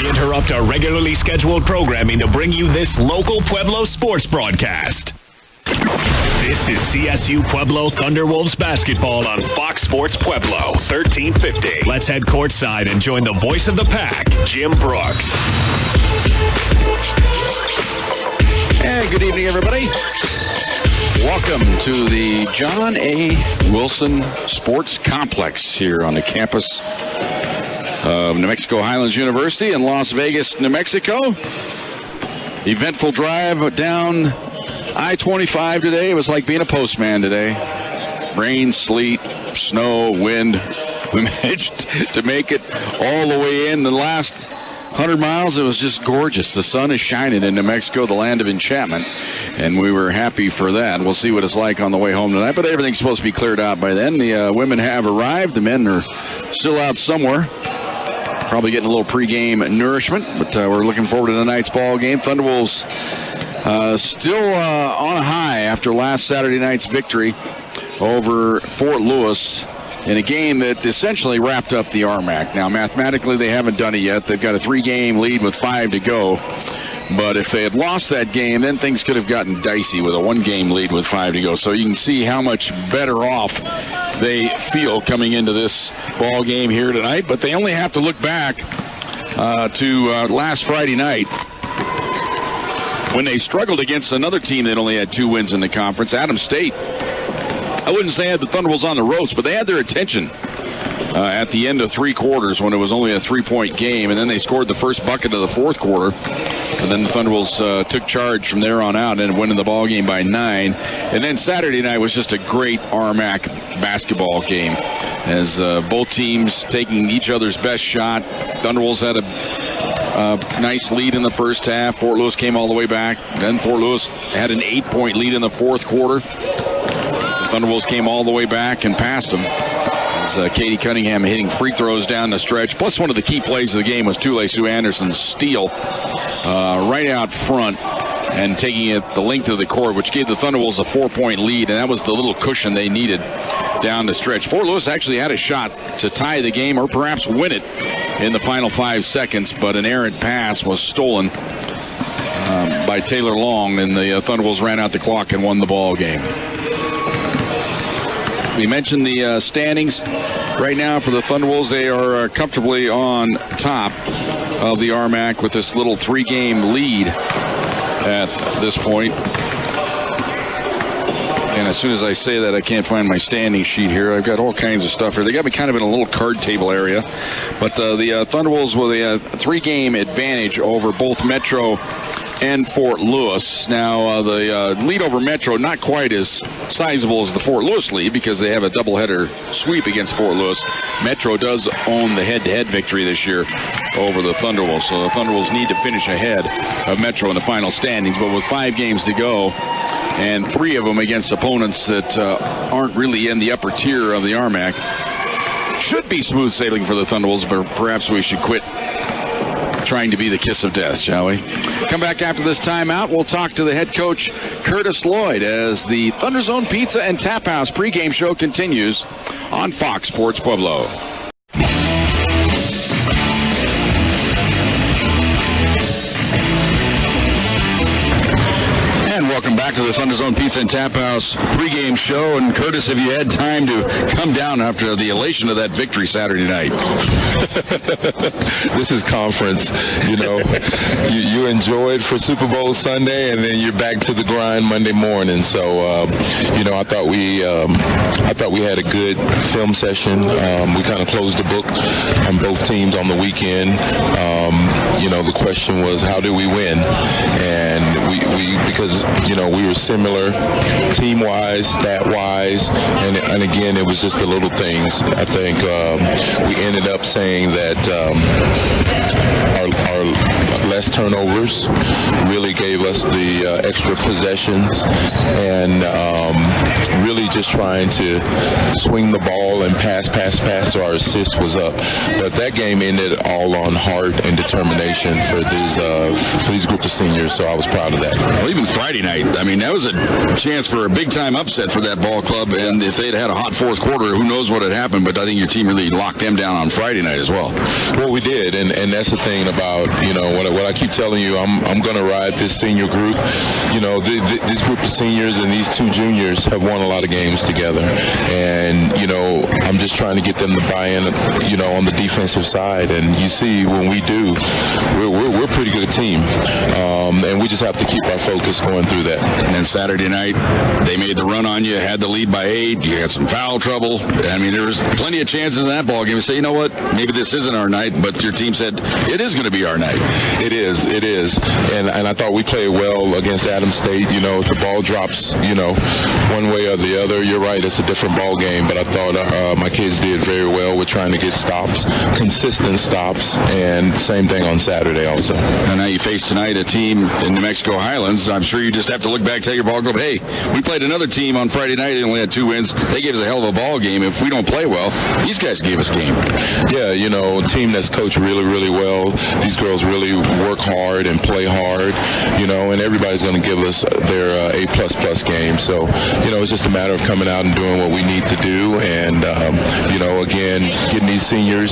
We interrupt our regularly scheduled programming to bring you this local Pueblo sports broadcast. This is Csu-Pueblo Thunderwolves basketball on Fox Sports Pueblo, 1350. Let's head courtside and join the voice of the pack, Jim Brooks. Hey, good evening, everybody. Welcome to the John A. Wilson Sports Complex here on the campus of New Mexico Highlands University in Las Vegas, New Mexico. Eventful drive down I-25 today. It was like being a postman today. Rain, sleet, snow, wind. We managed to make it all the way in. The last 100 miles, it was just gorgeous. The sun is shining in New Mexico, the land of enchantment, and we were happy for that. We'll see what it's like on the way home tonight, but everything's supposed to be cleared out by then. The women have arrived. The men are still out somewhere, probably getting a little pregame nourishment, but we're looking forward to tonight's ball game. Thunderwolves still on a high after last Saturday night's victory over Fort Lewis in a game that essentially wrapped up the RMAC. Now, mathematically, they haven't done it yet. They've got a 3-game lead with 5 to go. But if they had lost that game, then things could have gotten dicey with a 1-game lead with 5 to go. So you can see how much better off they feel coming into this ball game here tonight. But they only have to look back to last Friday night, when they struggled against another team that only had 2 wins in the conference, Adams State. I wouldn't say had the Thunderwolves on the ropes, but they had their attention at the end of 3 quarters when it was only a 3-point game, and then they scored the first bucket of the 4th quarter, and then the Thunderwolves took charge from there on out and winning the ball game by 9. And then Saturday night was just a great RMAC basketball game, as both teams taking each other's best shot. Thunderwolves had a nice lead in the first half. Fort Lewis came all the way back. Then Fort Lewis had an 8-point lead in the 4th quarter. The Thunderwolves came all the way back and passed them. As Katie Cunningham hitting free throws down the stretch. Plus, one of the key plays of the game was Tule Sue Anderson's steal right out front and taking it the length of the court, which gave the Thunderwolves a 4-point lead, and that was the little cushion they needed down the stretch. Fort Lewis actually had a shot to tie the game or perhaps win it in the final 5 seconds, but an errant pass was stolen by Taylor Long, and the Thunderwolves ran out the clock and won the ball game. We mentioned the standings right now for the Thunderwolves. They are comfortably on top of the RMAC with this little 3-game lead at this point. And as soon as I say that, I can't find my standing sheet here. I've got all kinds of stuff here. They got me kind of in a little card table area. But the Thunderwolves with a 3-game advantage over both Metro and Fort Lewis. Now, the lead over Metro not quite as sizable as the Fort Lewis lead because they have a doubleheader sweep against Fort Lewis. Metro does own the head-to-head victory this year over the Thunderwolves. So the Thunderwolves need to finish ahead of Metro in the final standings. But with 5 games to go, and 3 of them against opponents that aren't really in the upper tier of the RMAC, should be smooth sailing for the Thunderwolves, but perhaps we should quit trying to be the kiss of death, shall we? Come back after this timeout. We'll talk to the head coach, Curtis Lloyd, as the Thunderzone Pizza and Tap House pregame show continues on Fox Sports Pueblo. Welcome back to the Thunderzone Pizza and Tap House pregame show. And Curtis, have you had time to come down after the elation of that victory Saturday night? This is conference. You know, you enjoyed for Super Bowl Sunday, and then you're back to the grind Monday morning. So, you know, I thought we had a good film session. We kind of closed the book on both teams on the weekend. You know, the question was, how do we win? And we because, you know, we were similar team-wise, stat-wise, and again, it was just the little things. I think we ended up saying that our less turnovers really gave us the extra possessions, and really just trying to swing the ball well and pass, so our assist was up. But that game ended all on heart and determination for these group of seniors, so I was proud of that. Well, even Friday night, I mean, that was a chance for a big-time upset for that ball club, and if they'd had a hot fourth quarter, who knows what had happened, but I think your team really locked them down on Friday night as well. Well, we did, and that's the thing about, what I keep telling you, I'm going to ride this senior group. This group of seniors and these two juniors have won a lot of games together, and I'm just trying to get them to buy in, on the defensive side, and you see when we do, we're a pretty good team, and we just have to keep our focus going through that. And then Saturday night, they made the run on you, had the lead by 8, you had some foul trouble. I mean, there was plenty of chances in that ball game to say, you know what, maybe this isn't our night, but your team said it is going to be our night. It is, and I thought we played well against Adams State. If the ball drops, one way or the other, you're right, it's a different ball game, but I thought my kids did very well with trying to get stops, consistent stops, and same thing on Saturday also. And now you face tonight a team in New Mexico Highlands. I'm sure you just have to look back, take your ball, go, hey, we played another team on Friday night, they only had 2 wins. They gave us a hell of a ball game. If we don't play well, these guys gave us game. Yeah, a team that's coached really, really well. These girls really work hard and play hard, and everybody's going to give us their A++ game. So, it's just a matter of coming out and doing what we need to do, and, again, getting these seniors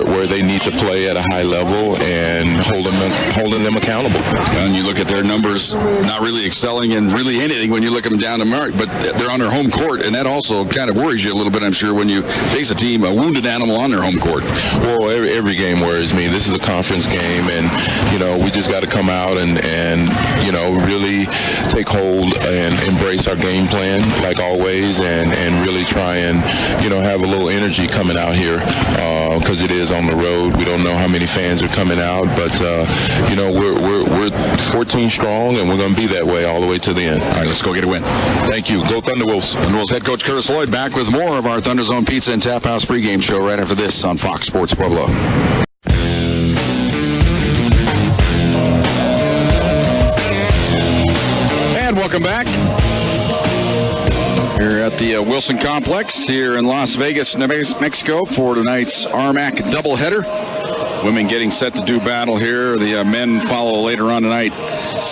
where they need to play at a high level and holding them accountable. And you look at their numbers, not really excelling in really anything when you look at them down to mark, but they're on their home court, and that also kind of worries you a little bit, I'm sure, when you face a team, a wounded animal on their home court. Well, every game worries me. This is a conference game, and, we just got to come out and really take hold and embrace our game plan, like always, and really try and, have a little energy coming out here, because it is on the road. We don't know how many fans are coming out, but, we're 14 strong, and we're going to be that way all the way to the end. All right, let's go get a win. Thank you. Go Thunderwolves. Thunderwolves head coach Curtis Lloyd back with more of our Thunder Zone Pizza and Tap House pregame show right after this on Fox Sports Pueblo. And welcome back. Here at the Wilson Complex here in Las Vegas, New Mexico for tonight's RMAC doubleheader. Women getting set to do battle here. The men follow later on tonight,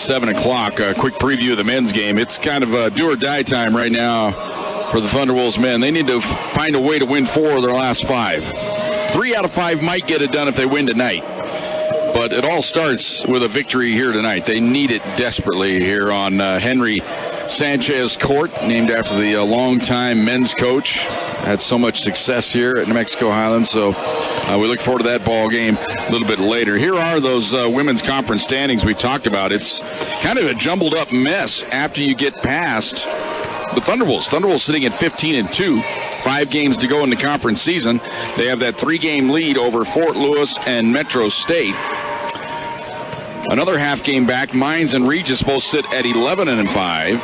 7 o'clock. A quick preview of the men's game. It's kind of a do or die time right now for the Thunderwolves men. They need to find a way to win 4 of their last 5. 3 out of 5 might get it done if they win tonight. But it all starts with a victory here tonight. They need it desperately here on Henry Sanchez Court, named after the longtime men's coach. Had so much success here at New Mexico Highlands, so we look forward to that ball game a little bit later. Here are those women's conference standings we talked about. It's kind of a jumbled up mess after you get past the Thunderwolves. Thunderwolves sitting at 15-2. 5 games to go in the conference season. They have that 3-game lead over Fort Lewis and Metro State. Another half game back, Mines and Regis both sit at 11-5.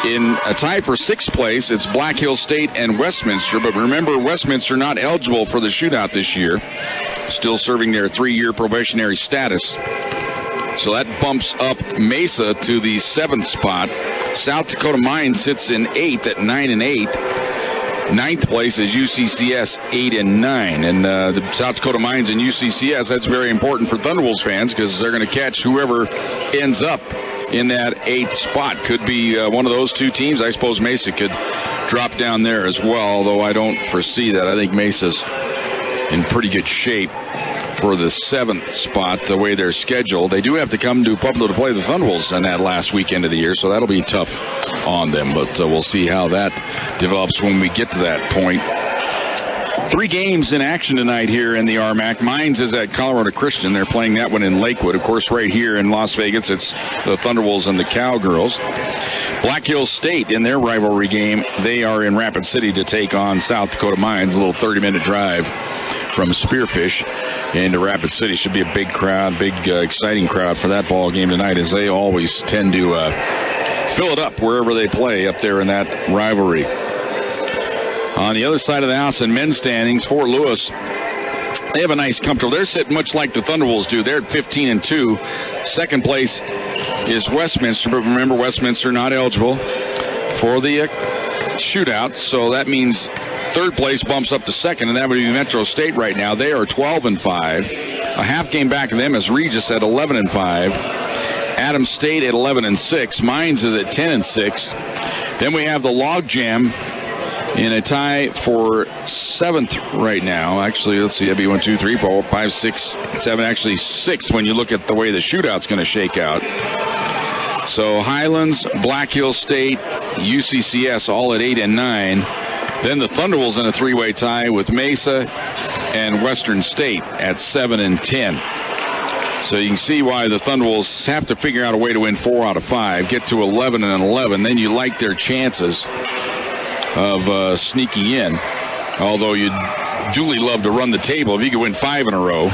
In a tie for 6th place, it's Black Hill State and Westminster. But remember, Westminster not eligible for the shootout this year, still serving their 3-year probationary status. So that bumps up Mesa to the 7th spot. South Dakota Mines sits in 8th at 9-8. 9th place is UCCS, 8-9. And the South Dakota Mines and UCCS, that's very important for Thunderwolves fans because they're going to catch whoever ends up in that 8th spot. Could be one of those 2 teams. I suppose Mesa could drop down there as well, although I don't foresee that. I think Mesa's in pretty good shape for the 7th spot, the way they're scheduled. They do have to come to Pueblo to play the Thunderwolves on that last weekend of the year, so that'll be tough on them, but we'll see how that develops when we get to that point. 3 games in action tonight here in the RMAC. Mines is at Colorado Christian. They're playing that one in Lakewood. Of course, right here in Las Vegas, it's the Thunderwolves and the Cowgirls. Black Hill State in their rivalry game, they are in Rapid City to take on South Dakota Mines. A little 30-minute drive from Spearfish into Rapid City. Should be a big crowd, big exciting crowd for that ball game tonight, as they always tend to fill it up wherever they play up there in that rivalry. On the other side of the house in men's standings, Fort Lewis, they have a nice comfortable. They're sitting much like the Thunderwolves do. They're at 15-2. 2nd place is Westminster, but remember, Westminster not eligible for the shootout, so that means third place bumps up to second, and that would be Metro State right now. They are 12-5. A half game back of them is Regis at 11-5. Adams State at 11-6. Mines is at 10-6. Then we have the Logjam in a tie for 7th right now. Actually, let's see, that'd be 1, 2, 3, 4, 5, 6, 7, actually 6 when you look at the way the shootout's going to shake out. So Highlands, Black Hill State, UCCS all at 8 and 9. Then the Thunderwolves in a three-way tie with Mesa and Western State at 7 and 10. So you can see why the Thunderwolves have to figure out a way to win 4 out of 5, get to 11 and 11. Then you like their chances of sneaking in. Although you'd duly love to run the table if you could win 5 in a row,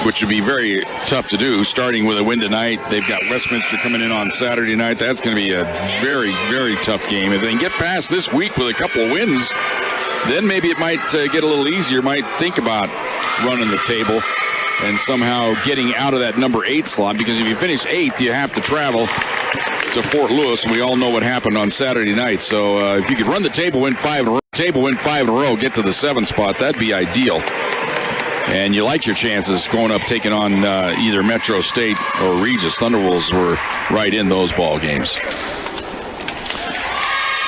which would be very tough to do, starting with a win tonight. They've got Westminster coming in on Saturday night. That's going to be a very, very tough game. If they can get past this week with a couple of wins, then maybe it might get a little easier. Might think about running the table and somehow getting out of that number 8 slot, because if you finish 8th, you have to travel to Fort Lewis, and we all know what happened on Saturday night. So if you could run the table, win 5 in a row, get to the 7th spot, that'd be ideal. And you like your chances going up, taking on either Metro State or Regis. Thunderwolves were right in those ball games.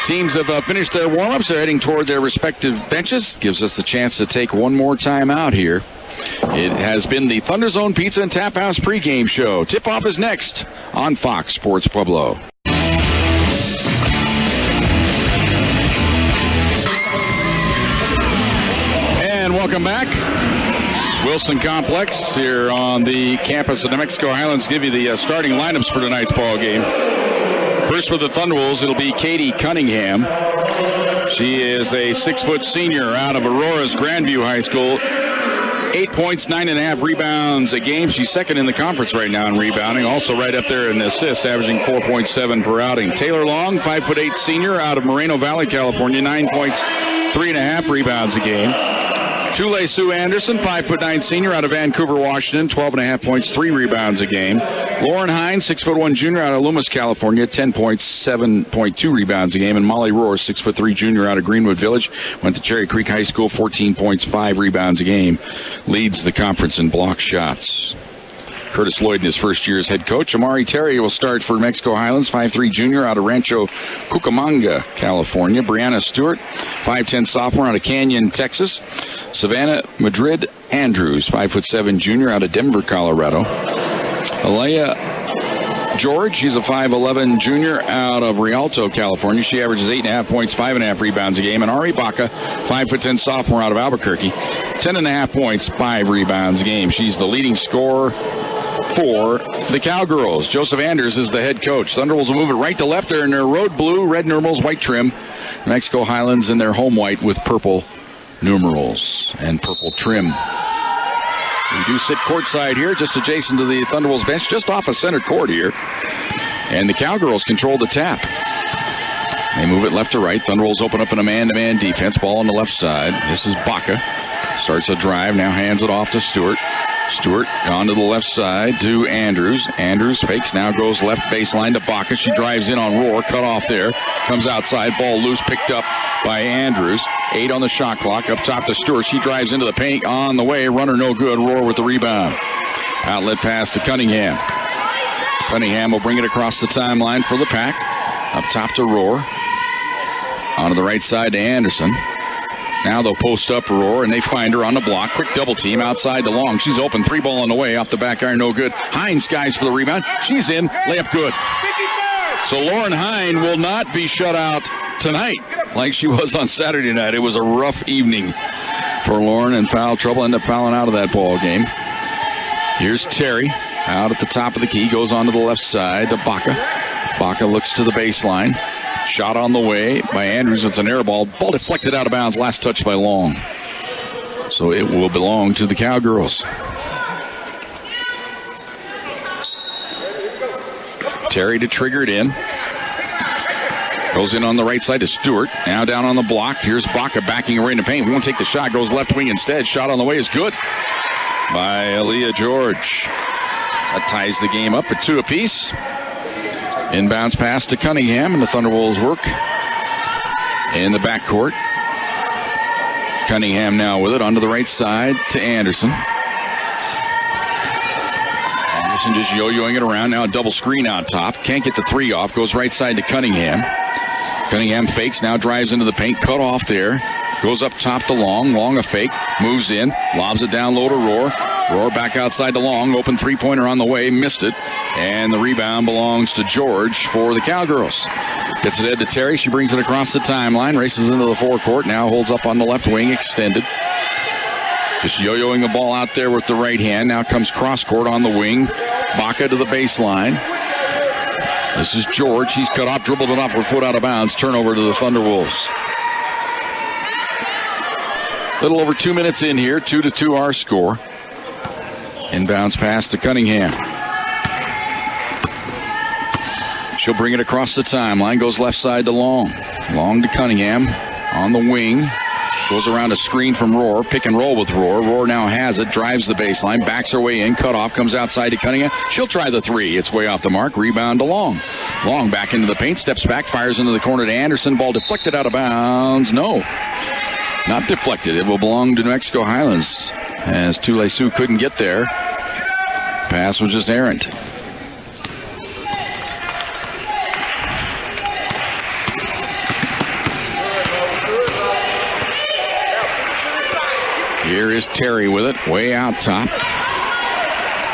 Teams have finished their warm-ups. They're heading toward their respective benches. Gives us the chance to take one more time out here. It has been the Thunder Zone Pizza and Tap House pregame show. Tip-off is next on Fox Sports Pueblo. And welcome back. Wilson Complex here on the campus of New Mexico Highlands. Give you the starting lineups for tonight's ball game. First for the Thunderwolves, it'll be Katie Cunningham. She is a 6-foot senior out of Aurora's Grandview High School. 8 points, 9.5 rebounds a game. She's second in the conference right now in rebounding. Also right up there in assists, averaging 4.7 per outing. Taylor Long, 5'8" senior out of Moreno Valley, California. 9 points, 3.5 rebounds a game. Tule Sue Anderson, 5'9" senior out of Vancouver, Washington. 12.5 points, 3 rebounds a game. Lauren Hines, 6'1" junior out of Loomis, California. 10 points, 7.2 rebounds a game. And Molly Rohr, 6'3" junior out of Greenwood Village. Went to Cherry Creek High School. 14 points, 5 rebounds a game. Leads the conference in block shots. Curtis Lloyd in his first year as head coach. Amari Terry will start for Mexico Highlands, 5'3" junior out of Rancho Cucamonga, California. Brianna Stewart, 5'10" sophomore out of Canyon, Texas. Savannah Madrid Andrews, 5'7" junior out of Denver, Colorado. Alea George, she's a 5'11" junior out of Rialto, California. She averages 8.5 points, 5.5 rebounds a game. And Ari Baca, 5'10" sophomore out of Albuquerque. 10.5 points, 5 rebounds a game. She's the leading scorer for the Cowgirls. Joseph Anders is the head coach. Thunderwolves will move it right to left. They're in their road blue, red numerals, white trim. Mexico Highlands in their home white with purple numerals and purple trim. We do sit courtside here, just adjacent to the Thunderwolves bench, just off of center court here. And the Cowgirls control the tap. They move it left to right. Thunderwolves open up in a man-to-man defense. Ball on the left side. This is Baca. Starts a drive, now hands it off to Stewart. Stewart on to the left side to Andrews. Andrews fakes, now goes left baseline to Baca. She drives in on Rohr, cut off there. Comes outside, ball loose, picked up by Andrews. 8 on the shot clock, up top to Stewart. She drives into the paint on the way. Runner no good. Rohr with the rebound. Outlet pass to Cunningham. Cunningham will bring it across the timeline for the Pack. Up top to Rohr. Onto the right side to Anderson. Now they'll post up Rohr, and they find her on the block. Quick double team outside to Long. She's open. 3 ball on the way. Off the back iron, no good. Hines skies for the rebound. She's in. Layup good. So Lauren Hine will not be shut out tonight like she was on Saturday night. It was a rough evening for Lauren, and foul trouble. Ended up fouling out of that ball game. Here's Terry out at the top of the key. Goes on to the left side to Baca. Baca looks to the baseline. Shot on the way by Andrews. It's an air ball. Ball deflected out of bounds. Last touch by Long. So it will belong to the Cowgirls. Terry to trigger it in. Goes in on the right side to Stewart. Now down on the block. Here's Baca backing away in the paint. Won't take the shot. Goes left wing instead. Shot on the way is good by Aaliyah George. That ties the game up at 2 apiece. Inbounds pass to Cunningham, and the Thunderwolves work in the backcourt. Cunningham now with it onto the right side to Anderson. Anderson just yo-yoing it around. Now a double screen out top. Can't get the three off. Goes right side to Cunningham. Cunningham fakes, now drives into the paint. Cut off there. Goes up top to Long. Long a fake. Moves in. Lobs it down low to Rohr. Rohr back outside to Long. Open three-pointer on the way. Missed it. And the rebound belongs to George for the Cowgirls. Gets it ahead to Terry. She brings it across the timeline. Races into the forecourt. Now holds up on the left wing. Extended. Just yo-yoing the ball out there with the right hand. Now comes cross-court on the wing. Baca to the baseline. This is George. He's cut off, dribbled it off her foot out of bounds. Turnover to the Thunderwolves. Little over 2 minutes in here. 2-2 our score. Inbounds pass to Cunningham. She'll bring it across the timeline. Goes left side to Long. Long to Cunningham on the wing. Goes around a screen from Rohr. Pick and roll with Rohr. Rohr now has it. Drives the baseline. Backs her way in. Cut off. Comes outside to Cunningham. She'll try the three. It's way off the mark. Rebound to Long. Long back into the paint. Steps back. Fires into the corner to Anderson. Ball deflected out of bounds. No. Not deflected. It will belong to New Mexico Highlands. As Csu couldn't get there. Pass was just errant. Here is Terry with it, way out top.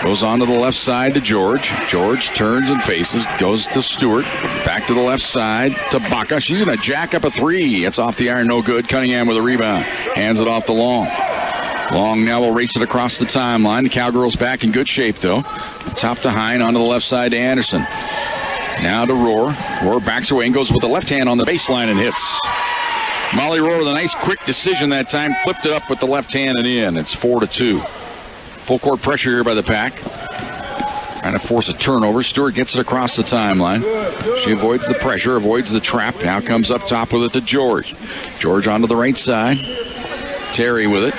Goes on to the left side to George. George turns and faces, goes to Stewart. Back to the left side to Baca. She's going to jack up a three. It's off the iron, no good. Cunningham with a rebound. Hands it off to Long. Long now will race it across the timeline. The Cowgirls back in good shape, though. Top to Hine, onto the left side to Anderson. Now to Rohr. Rohr backs away and goes with the left hand on the baseline and hits. Molly Rohr with a nice quick decision that time. Flipped it up with the left hand and in. It's 4-2. Full court pressure here by the Pack. Trying to force a turnover. Stewart gets it across the timeline. She avoids the pressure, avoids the trap. Now comes up top with it to George. George onto the right side. Terry with it.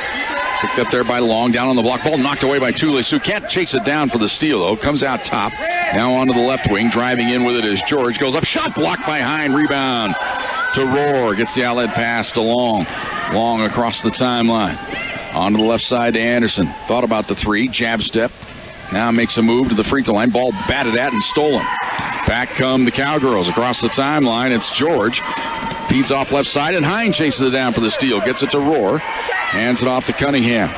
Picked up there by Long. Down on the block. Ball knocked away by Csu. Can't chase it down for the steal, though. Comes out top. Now onto the left wing. Driving in with it is George. Goes up. Shot blocked by Hine. Rebound to Rohr. Gets the outlet pass to Long. Long across the timeline. Onto the left side to Anderson. Thought about the three. Jab step. Now makes a move to the free throw line. Ball batted at and stolen. Back come the Cowgirls across the timeline. It's George. Feeds off left side, and Hine chases it down for the steal. Gets it to Rohr. Hands it off to Cunningham.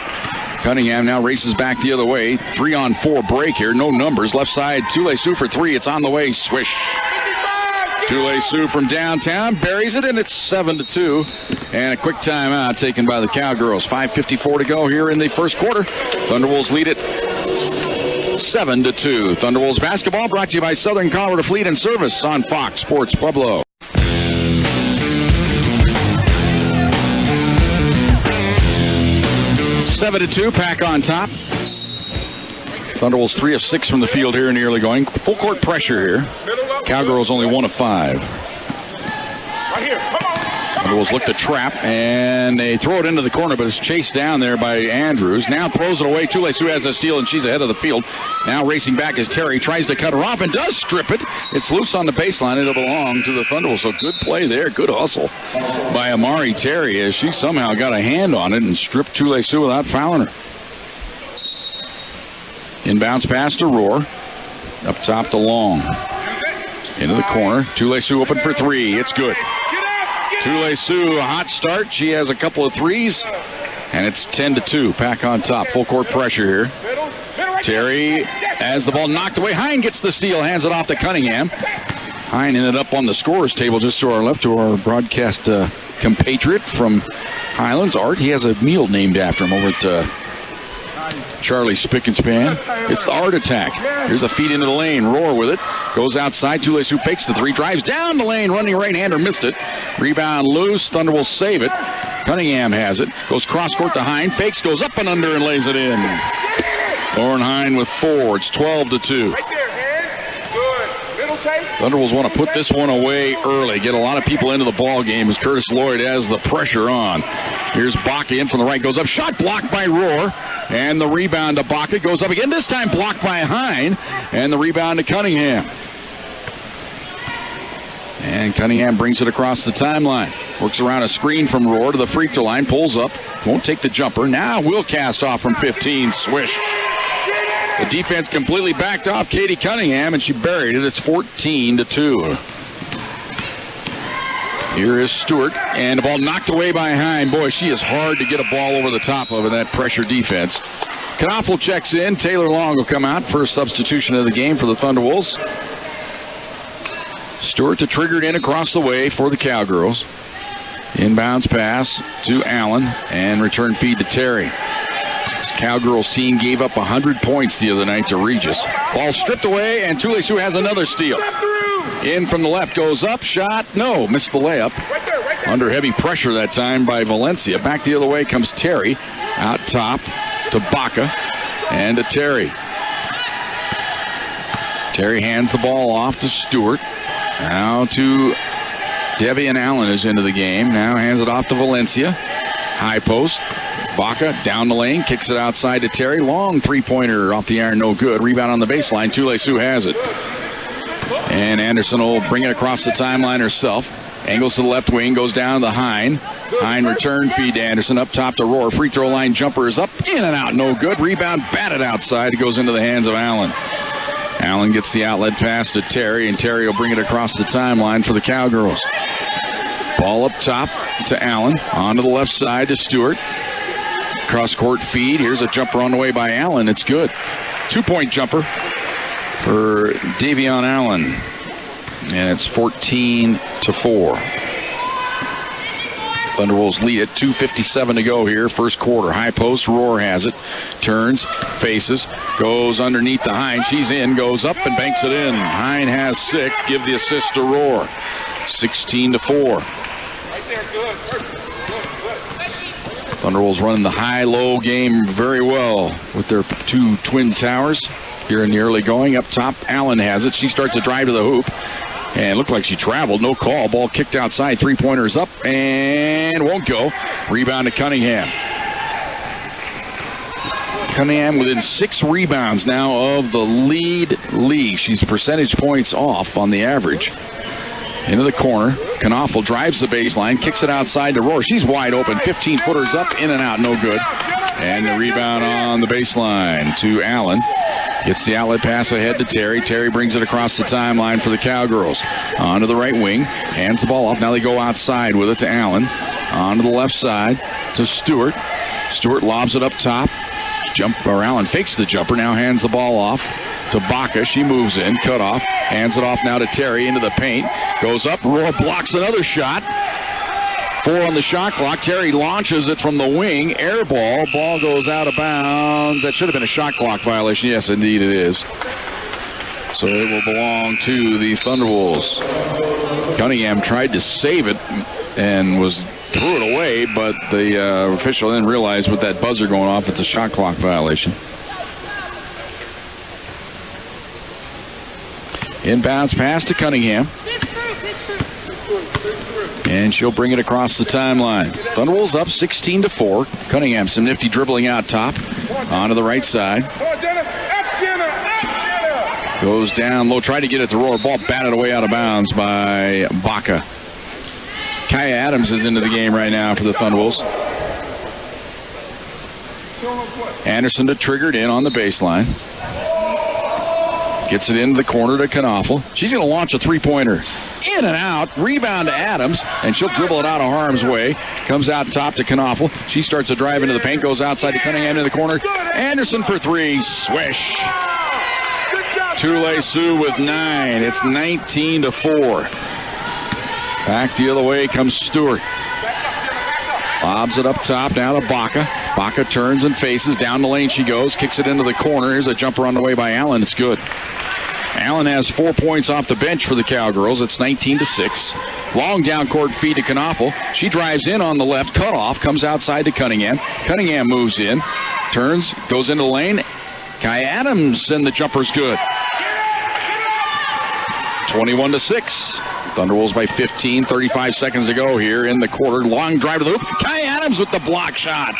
Cunningham now races back the other way. 3-on-4 break here. No numbers. Left side, Csu for three. It's on the way. Swish. Csu from downtown buries it, and it's 7-2. And a quick timeout taken by the Cowgirls. 5:54 to go here in the first quarter. Thunderwolves lead it 7-2. Thunderwolves basketball brought to you by Southern Colorado Fleet and Service on Fox Sports Pueblo. 7-2, Pack on top. Thunderwolves 3 of 6 from the field here in the early going. Full court pressure here. Cowgirls only 1 of 5. Thunderwolves look to trap, and they throw it into the corner, but it's chased down there by Andrews. Now throws it away. Csu has a steal, and she's ahead of the field. Now racing back is Terry. Tries to cut her off and does strip it. It's loose on the baseline. It'll belong to the Thunderwolves. So good play there. Good hustle by Amari Terry as she somehow got a hand on it and stripped Csu without fouling her. Inbounds pass to Rohr. Up top to Long. Into the corner. Csu open for three. It's good. Csu, a hot start. She has a couple of threes. And it's 10-2. Pack on top. Full court pressure here. Terry has the ball knocked away. Hine gets the steal. Hands it off to Cunningham. Hine ended up on the scorer's table just to our left, to our broadcast compatriot from Highlands, Art. He has a meal named after him over at Charlie Spick and Span. It's the Art Attack. Here's a feed into the lane. Rohr with it. Goes outside. Csu fakes the three. Drives down the lane. Running right-hander. Missed it. Rebound loose. Thunder will save it. Cunningham has it. Goes cross-court to Hine. Fakes. Goes up and under and lays it in. Lauren Hine with 4. It's 12-2. Thunderwolves want to put this one away early. Get a lot of people into the ball game as Curtis Lloyd has the pressure on. Here's Baca in from the right. Goes up. Shot blocked by Rohr. And the rebound to Baca. Goes up again. This time blocked by Hine. And the rebound to Cunningham. And Cunningham brings it across the timeline. Works around a screen from Roar to the free throw line. Pulls up. Won't take the jumper. Now will cast off from 15. Swish. The defense completely backed off Katie Cunningham, and she buried it. It's 14-2. Here is Stewart, and the ball knocked away by Hine. Boy, she is hard to get a ball over the top of in that pressure defense. Knoffel checks in. Taylor Long will come out for a substitution of the game for the Thunderwolves. Stewart to triggered in across the way for the Cowgirls. Inbounds pass to Allen, and return feed to Terry. This Cowgirls team gave up 100 points the other night to Regis. Ball stripped away, and Tulesu has another steal. In from the left, goes up, shot, no, missed the layup. Under heavy pressure that time by Valencia. Back the other way comes Terry. Out top to Baca, and to Terry. Terry hands the ball off to Stewart. Now to Devian Allen is into the game. Now hands it off to Valencia. High post. Baca down the lane, kicks it outside to Terry. Long three-pointer off the iron, no good. Rebound on the baseline. Tulesu has it. And Anderson will bring it across the timeline herself. Angles to the left wing, goes down to Hine. Hine return feed to Anderson. Up top to Roar. Free throw line jumper is up, in and out, no good. Rebound batted outside. It goes into the hands of Allen. Allen gets the outlet pass to Terry, and Terry will bring it across the timeline for the Cowgirls. Ball up top to Allen. On to the left side to Stewart. Cross-court feed. Here's a jumper on the way by Allen. It's good. 2-point jumper for Davion Allen. And it's 14-4. Thunderwolves lead it. 2:57 to go here. First quarter. High post. Roar has it. Turns. Faces. Goes underneath the Hine. She's in. Goes up and banks it in. Hine has 6. Give the assist to Roar. 16-4. Right there. Good. Thunderwolves running the high-low game very well with their two twin towers here in the early going. Up top, Allen has it. She starts to drive to the hoop. And it looked like she traveled. No call. Ball kicked outside. Three-pointers up and won't go. Rebound to Cunningham. Cunningham within 6 rebounds now of the lead. She's percentage points off on the average. Into the corner. Knoffel drives the baseline. Kicks it outside to Roar. She's wide open. 15-footers up. In and out. No good. And the rebound on the baseline to Allen. Gets the outlet pass ahead to Terry. Terry brings it across the timeline for the Cowgirls. Onto the right wing. Hands the ball off. Now they go outside with it to Allen. Onto the left side to Stewart. Stewart lobs it up top. Allen fakes the jumper. Now hands the ball off to Baca. She moves in. Cut off. Hands it off now to Terry into the paint. Goes up. Roar blocks another shot. 4 on the shot clock. Terry launches it from the wing. Air ball. Ball goes out of bounds. That should have been a shot clock violation. Yes, indeed it is. So it will belong to the Thunderwolves. Cunningham tried to save it and threw it away, but the official didn't realize with that buzzer going off, it's a shot clock violation. Inbounds pass to Cunningham. And she'll bring it across the timeline. Thunderwolves up 16-4. Cunningham, some nifty dribbling out top. Onto the right side. Goes down low, tried to get it to Roar. Ball batted away out of bounds by Baca. Kaya Adams is into the game right now for the Thunderwolves. Anderson to triggered in on the baseline. Gets it into the corner to Knoffel. She's going to launch a three-pointer. In and out. Rebound to Adams. And she'll dribble it out of harm's way. Comes out top to Knoffel. She starts to drive into the paint. Goes outside to Cunningham in the corner. Anderson for 3. Swish. Tulesu with 9. It's 19-4. Back the other way comes Stewart. Lobs it up top now to Baca. Baca turns and faces. Down the lane she goes. Kicks it into the corner. Here's a jumper on the way by Allen. It's good. Allen has 4 points off the bench for the Cowgirls. It's 19-6. Long down court feed to Knoffel. She drives in on the left. Cut off. Comes outside to Cunningham. Cunningham moves in. Turns. Goes into the lane. Kai Adams, and the jumper's good. 21-6. Thunderwolves by 15. 35 seconds to go here in the quarter. Long drive to the hoop. Kai Adams with the block shot.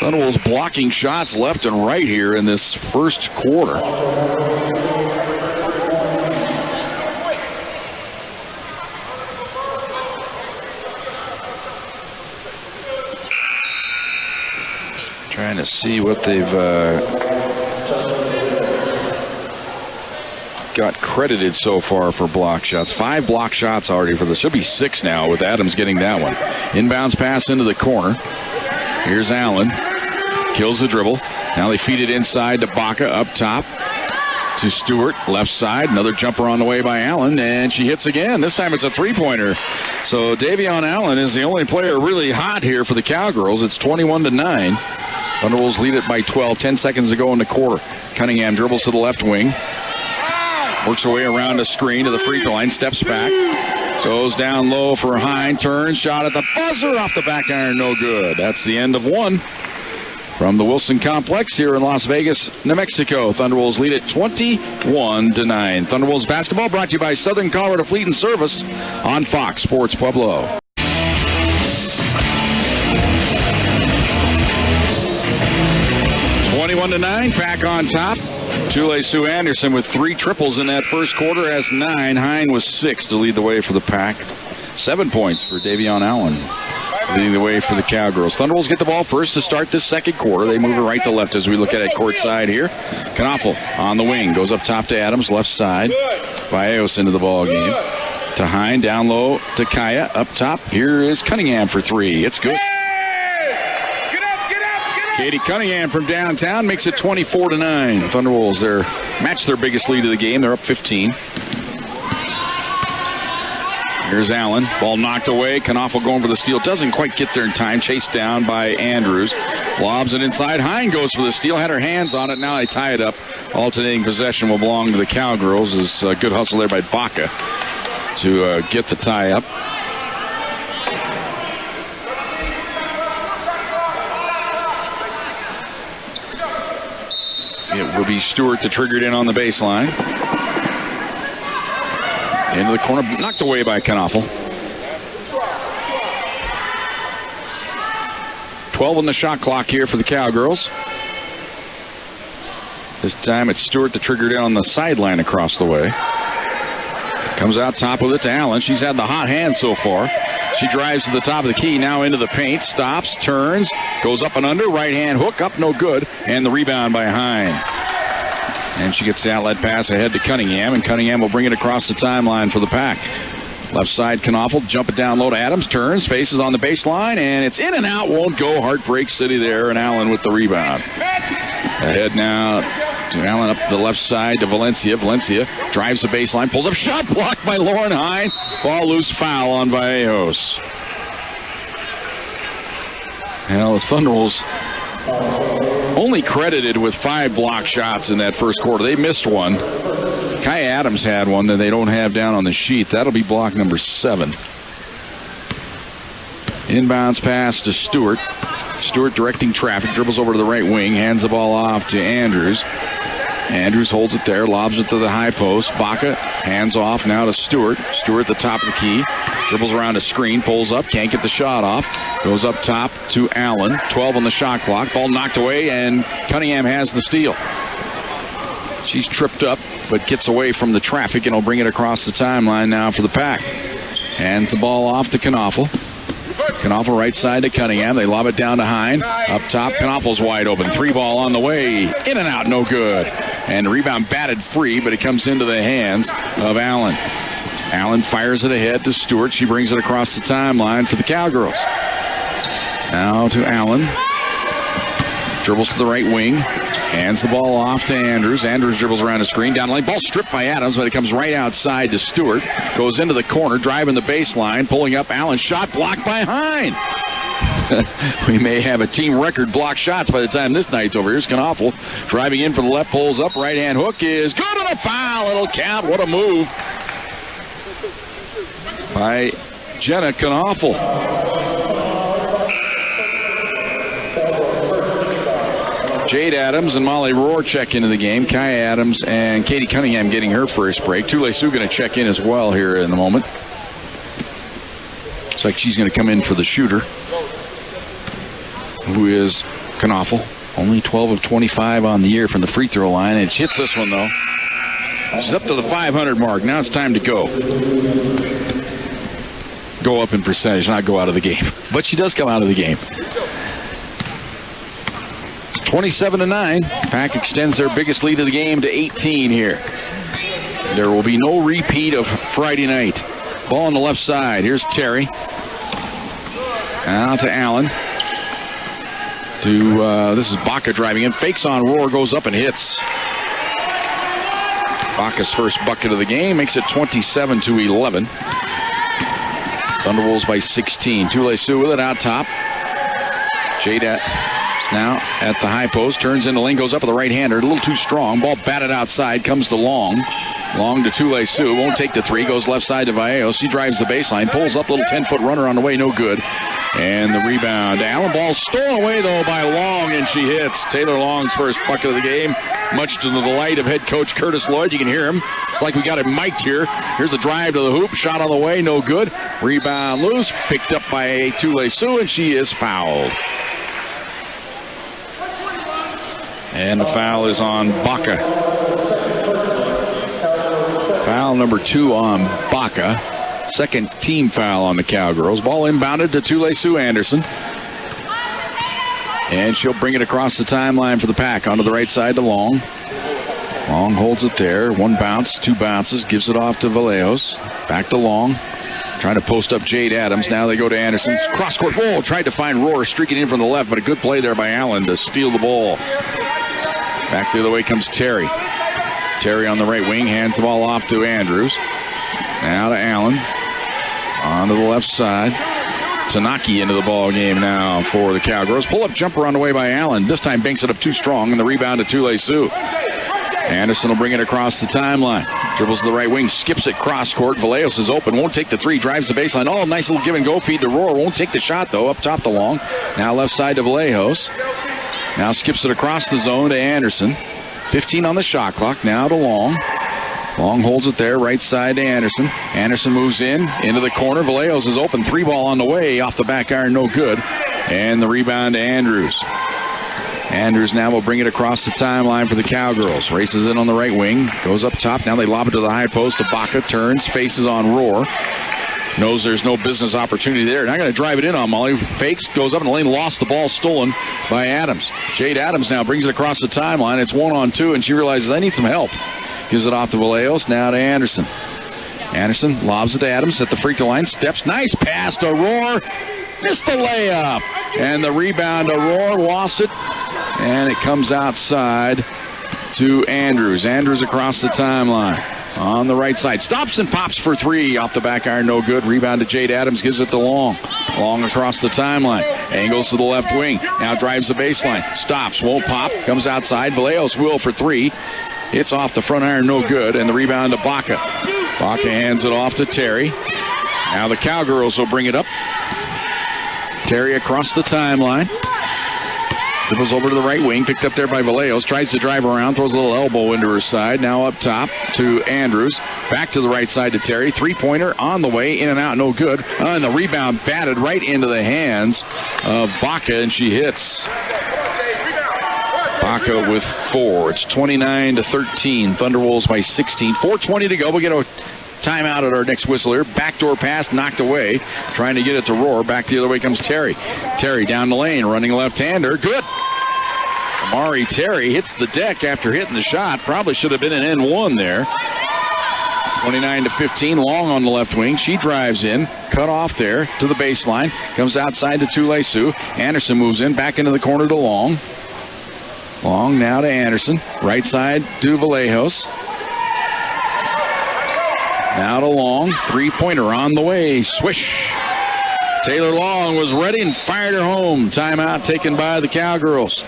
Thunderwolves blocking shots left and right here in this first quarter. Trying to see what they've got credited so far for block shots. 5 block shots already for this. Should be 6 now with Adams getting that one. Inbounds pass into the corner. Here's Allen. Kills the dribble. Now they feed it inside to Baca up top. To Stewart, left side. Another jumper on the way by Allen, and she hits again. This time it's a three-pointer. So Davion Allen is the only player really hot here for the Cowgirls. It's 21-9. Thunderwolves lead it by 12. 10 seconds to go in the quarter. Cunningham dribbles to the left wing. Works her way around a screen to the free throw line. Steps back. Goes down low for Hine. Turns. Shot at the buzzer off the back iron. No good. That's the end of one. From the Wilson Complex here in Las Vegas, New Mexico, Thunderwolves lead it 21-9. Thunderwolves basketball brought to you by Southern Colorado Fleet and Service on Fox Sports Pueblo. Pack on top. Tule Sue Anderson with 3 triples in that first quarter has 9. Hine was 6 to lead the way for the Pack. 7 points for Davion Allen, leading the way for the Cowgirls. Thunderwolves get the ball first to start this second quarter. They move it right to left as we look at it courtside here. Knaufel on the wing. Goes up top to Adams, left side. Vallejo into the ball game. To Hine, down low to Kaya. Up top, here is Cunningham for 3. It's good. Katie Cunningham from downtown makes it 24-9. Thunderwolves match their biggest lead of the game. They're up 15. Here's Allen. Ball knocked away. Knaufel going for the steal. Doesn't quite get there in time. Chased down by Andrews. Lobs it inside. Hine goes for the steal. Had her hands on it. Now they tie it up. Alternating possession will belong to the Cowgirls. Is a good hustle there by Baca to get the tie up. It will be Stewart that triggered in on the baseline. Into the corner, knocked away by Knaufel. 12 on the shot clock here for the Cowgirls. This time it's Stewart that triggered in on the sideline across the way. Comes out top with it to Allen. She's had the hot hand so far. She drives to the top of the key, now into the paint, stops, turns, goes up and under, right hand hook, up no good, and the rebound by Hine. And she gets the outlet pass ahead to Cunningham, and Cunningham will bring it across the timeline for the Pack. Left side, Knaufel, jump it down low to Adams, turns, faces on the baseline, and it's in and out, won't go. Heartbreak City there, and Allen with the rebound. Ahead now to Allen up the left side to Valencia. Valencia drives the baseline, pulls up, shot blocked by Lauren Hine. Ball loose, foul on Vallejos. Now the Thunderwolves only credited with 5 block shots in that first quarter. They missed one. Kai Adams had one that they don't have down on the sheet. That'll be block number 7. Inbounds pass to Stewart. Stewart directing traffic, dribbles over to the right wing, hands the ball off to Andrews. Andrews holds it there, lobs it to the high post. Baca hands off now to Stewart. Stewart at the top of the key, dribbles around a screen, pulls up, can't get the shot off. Goes up top to Allen. 12 on the shot clock. Ball knocked away, and Cunningham has the steal. She's tripped up, but gets away from the traffic, and will bring it across the timeline now for the Pack. Hands the ball off to Knaufel. Knaufel right side to Cunningham. They lob it down to Hine. Up top, Knaufel's wide open. 3 ball on the way. In and out, no good. And the rebound batted free, but it comes into the hands of Allen. Allen fires it ahead to Stewart. She brings it across the timeline for the Cowgirls. Now to Allen. Dribbles to the right wing. Hands the ball off to Andrews. Andrews dribbles around the screen. Down the lane. Ball stripped by Adams, but it comes right outside to Stewart. Goes into the corner, driving the baseline. Pulling up Allen. Shot blocked by Hine. We may have a team record block shots by the time this night's over. Here's Knaufel driving in for the left, pulls up. Right hand hook is good, and a foul. It'll count. What a move by Jenna Knaufel. Jade Adams and Molly Rohr check into the game. Kai Adams and Katie Cunningham getting her first break. Tule Sue going to check in as well here in a moment. Looks like she's going to come in for the shooter, who is Knaufel. Only 12 of 25 on the year from the free throw line. And she hits this one, though. She's up to the 500 mark. Now it's time to go. Go up in percentage, not go out of the game. But she does come out of the game. 27-9. Pack extends their biggest lead of the game to 18 here. There will be no repeat of Friday night. Ball on the left side. Here's Terry. Out to Allen. This is Baca driving in. Fakes on Roar, goes up and hits. Baca's first bucket of the game makes it 27-11. Thunderwolves by 16. Tule-Sioux with it out top. Jada now at the high post. Turns into lane, goes up with the right-hander. A little too strong. Ball batted outside. Comes to Long. Long to Tule-Sioux. Won't take the three. Goes left side to Vallejo. She drives the baseline. Pulls up. Little 10-foot runner on the way. No good. And the rebound. Allen, ball stolen away, though, by Long, and she hits. Taylor Long's first bucket of the game, much to the delight of head coach Curtis Lloyd. You can hear him. It's like we got him mic'd here. Here's a drive to the hoop. Shot on the way. No good. Rebound loose. Picked up by Tule-Sioux, and she is fouled. And the foul is on Baca. Foul number 2 on Baca. Second team foul on the Cowgirls. Ball inbounded to Tule-Sioux Anderson. And she'll bring it across the timeline for the Pack. Onto the right side to Long. Long holds it there. One bounce, two bounces. Gives it off to Vallejos. Back to Long. Trying to post up Jade Adams. Now they go to Anderson. Cross-court ball. Tried to find Roar streaking in from the left, but a good play there by Allen to steal the ball. Back the other way comes Terry. Terry on the right wing. Hands the ball off to Andrews. Now to Allen. On to the left side. Tanaki into the ball game now for the Cowgirls. Pull-up jumper on the way by Allen. This time banks it up too strong, and the rebound to Tule-Sioux. Anderson will bring it across the timeline. Dribbles to the right wing, skips it cross-court. Vallejos is open, won't take the three, drives the baseline. Oh, nice little give-and-go feed to Roar. Won't take the shot, though. Up top to Long. Now left side to Vallejos. Now skips it across the zone to Anderson. 15 on the shot clock. Now to Long. Long holds it there, right side to Anderson. Anderson moves into the corner. Vallejos is open. 3-ball on the way. Off the back iron, no good. And the rebound to Andrews. Andrews now will bring it across the timeline for the Cowgirls. Races in on the right wing. Goes up top. Now they lob it to the high post. Baca turns, faces on Roar. Knows there's no business opportunity there. Now going to drive it in on Molly. Fakes, goes up in the lane, lost the ball, stolen by Adams. Jade Adams now brings it across the timeline. It's 1-on-2, and she realizes, I need some help. Gives it off to Vallejos, now to Anderson. Anderson lobs it to Adams at the free throw line. Steps, nice pass to Roar. Missed the layup. And the rebound to Roar, lost it. And it comes outside to Andrews. Andrews across the timeline. On the right side. Stops and pops for three. Off the back iron, no good. Rebound to Jade Adams. Gives it to Long. Long across the timeline. Angles to the left wing. Now drives the baseline. Stops. Won't pop. Comes outside. Vallejos will for three. It's off the front iron, no good. And the rebound to Baca. Baca hands it off to Terry. Now the Cowgirls will bring it up. Terry across the timeline. Dribbles over to the right wing, picked up there by Vallejos. Tries to drive around, throws a little elbow into her side. Now up top to Andrews. Back to the right side to Terry. Three-pointer on the way, in and out, no good. And the rebound batted right into the hands of Baca, and she hits. Baca with 4. It's 29-13. Thunderwolves by 16. 4:20 to go. We'll get a timeout at our next whistle here. Backdoor pass knocked away. Trying to get it to Roar. Back the other way comes Terry. Terry down the lane. Running left-hander. Good. Amari Terry hits the deck after hitting the shot. Probably should have been an N1 there. 29-15. Long on the left wing. She drives in. Cut off there to the baseline. Comes outside to Tule-Sioux. Anderson moves in. Back into the corner to Long. Long now to Anderson. Right side to Vallejos. Now to Long. Three-pointer on the way. Swish. Taylor Long was ready and fired her home. Timeout taken by the Cowgirls.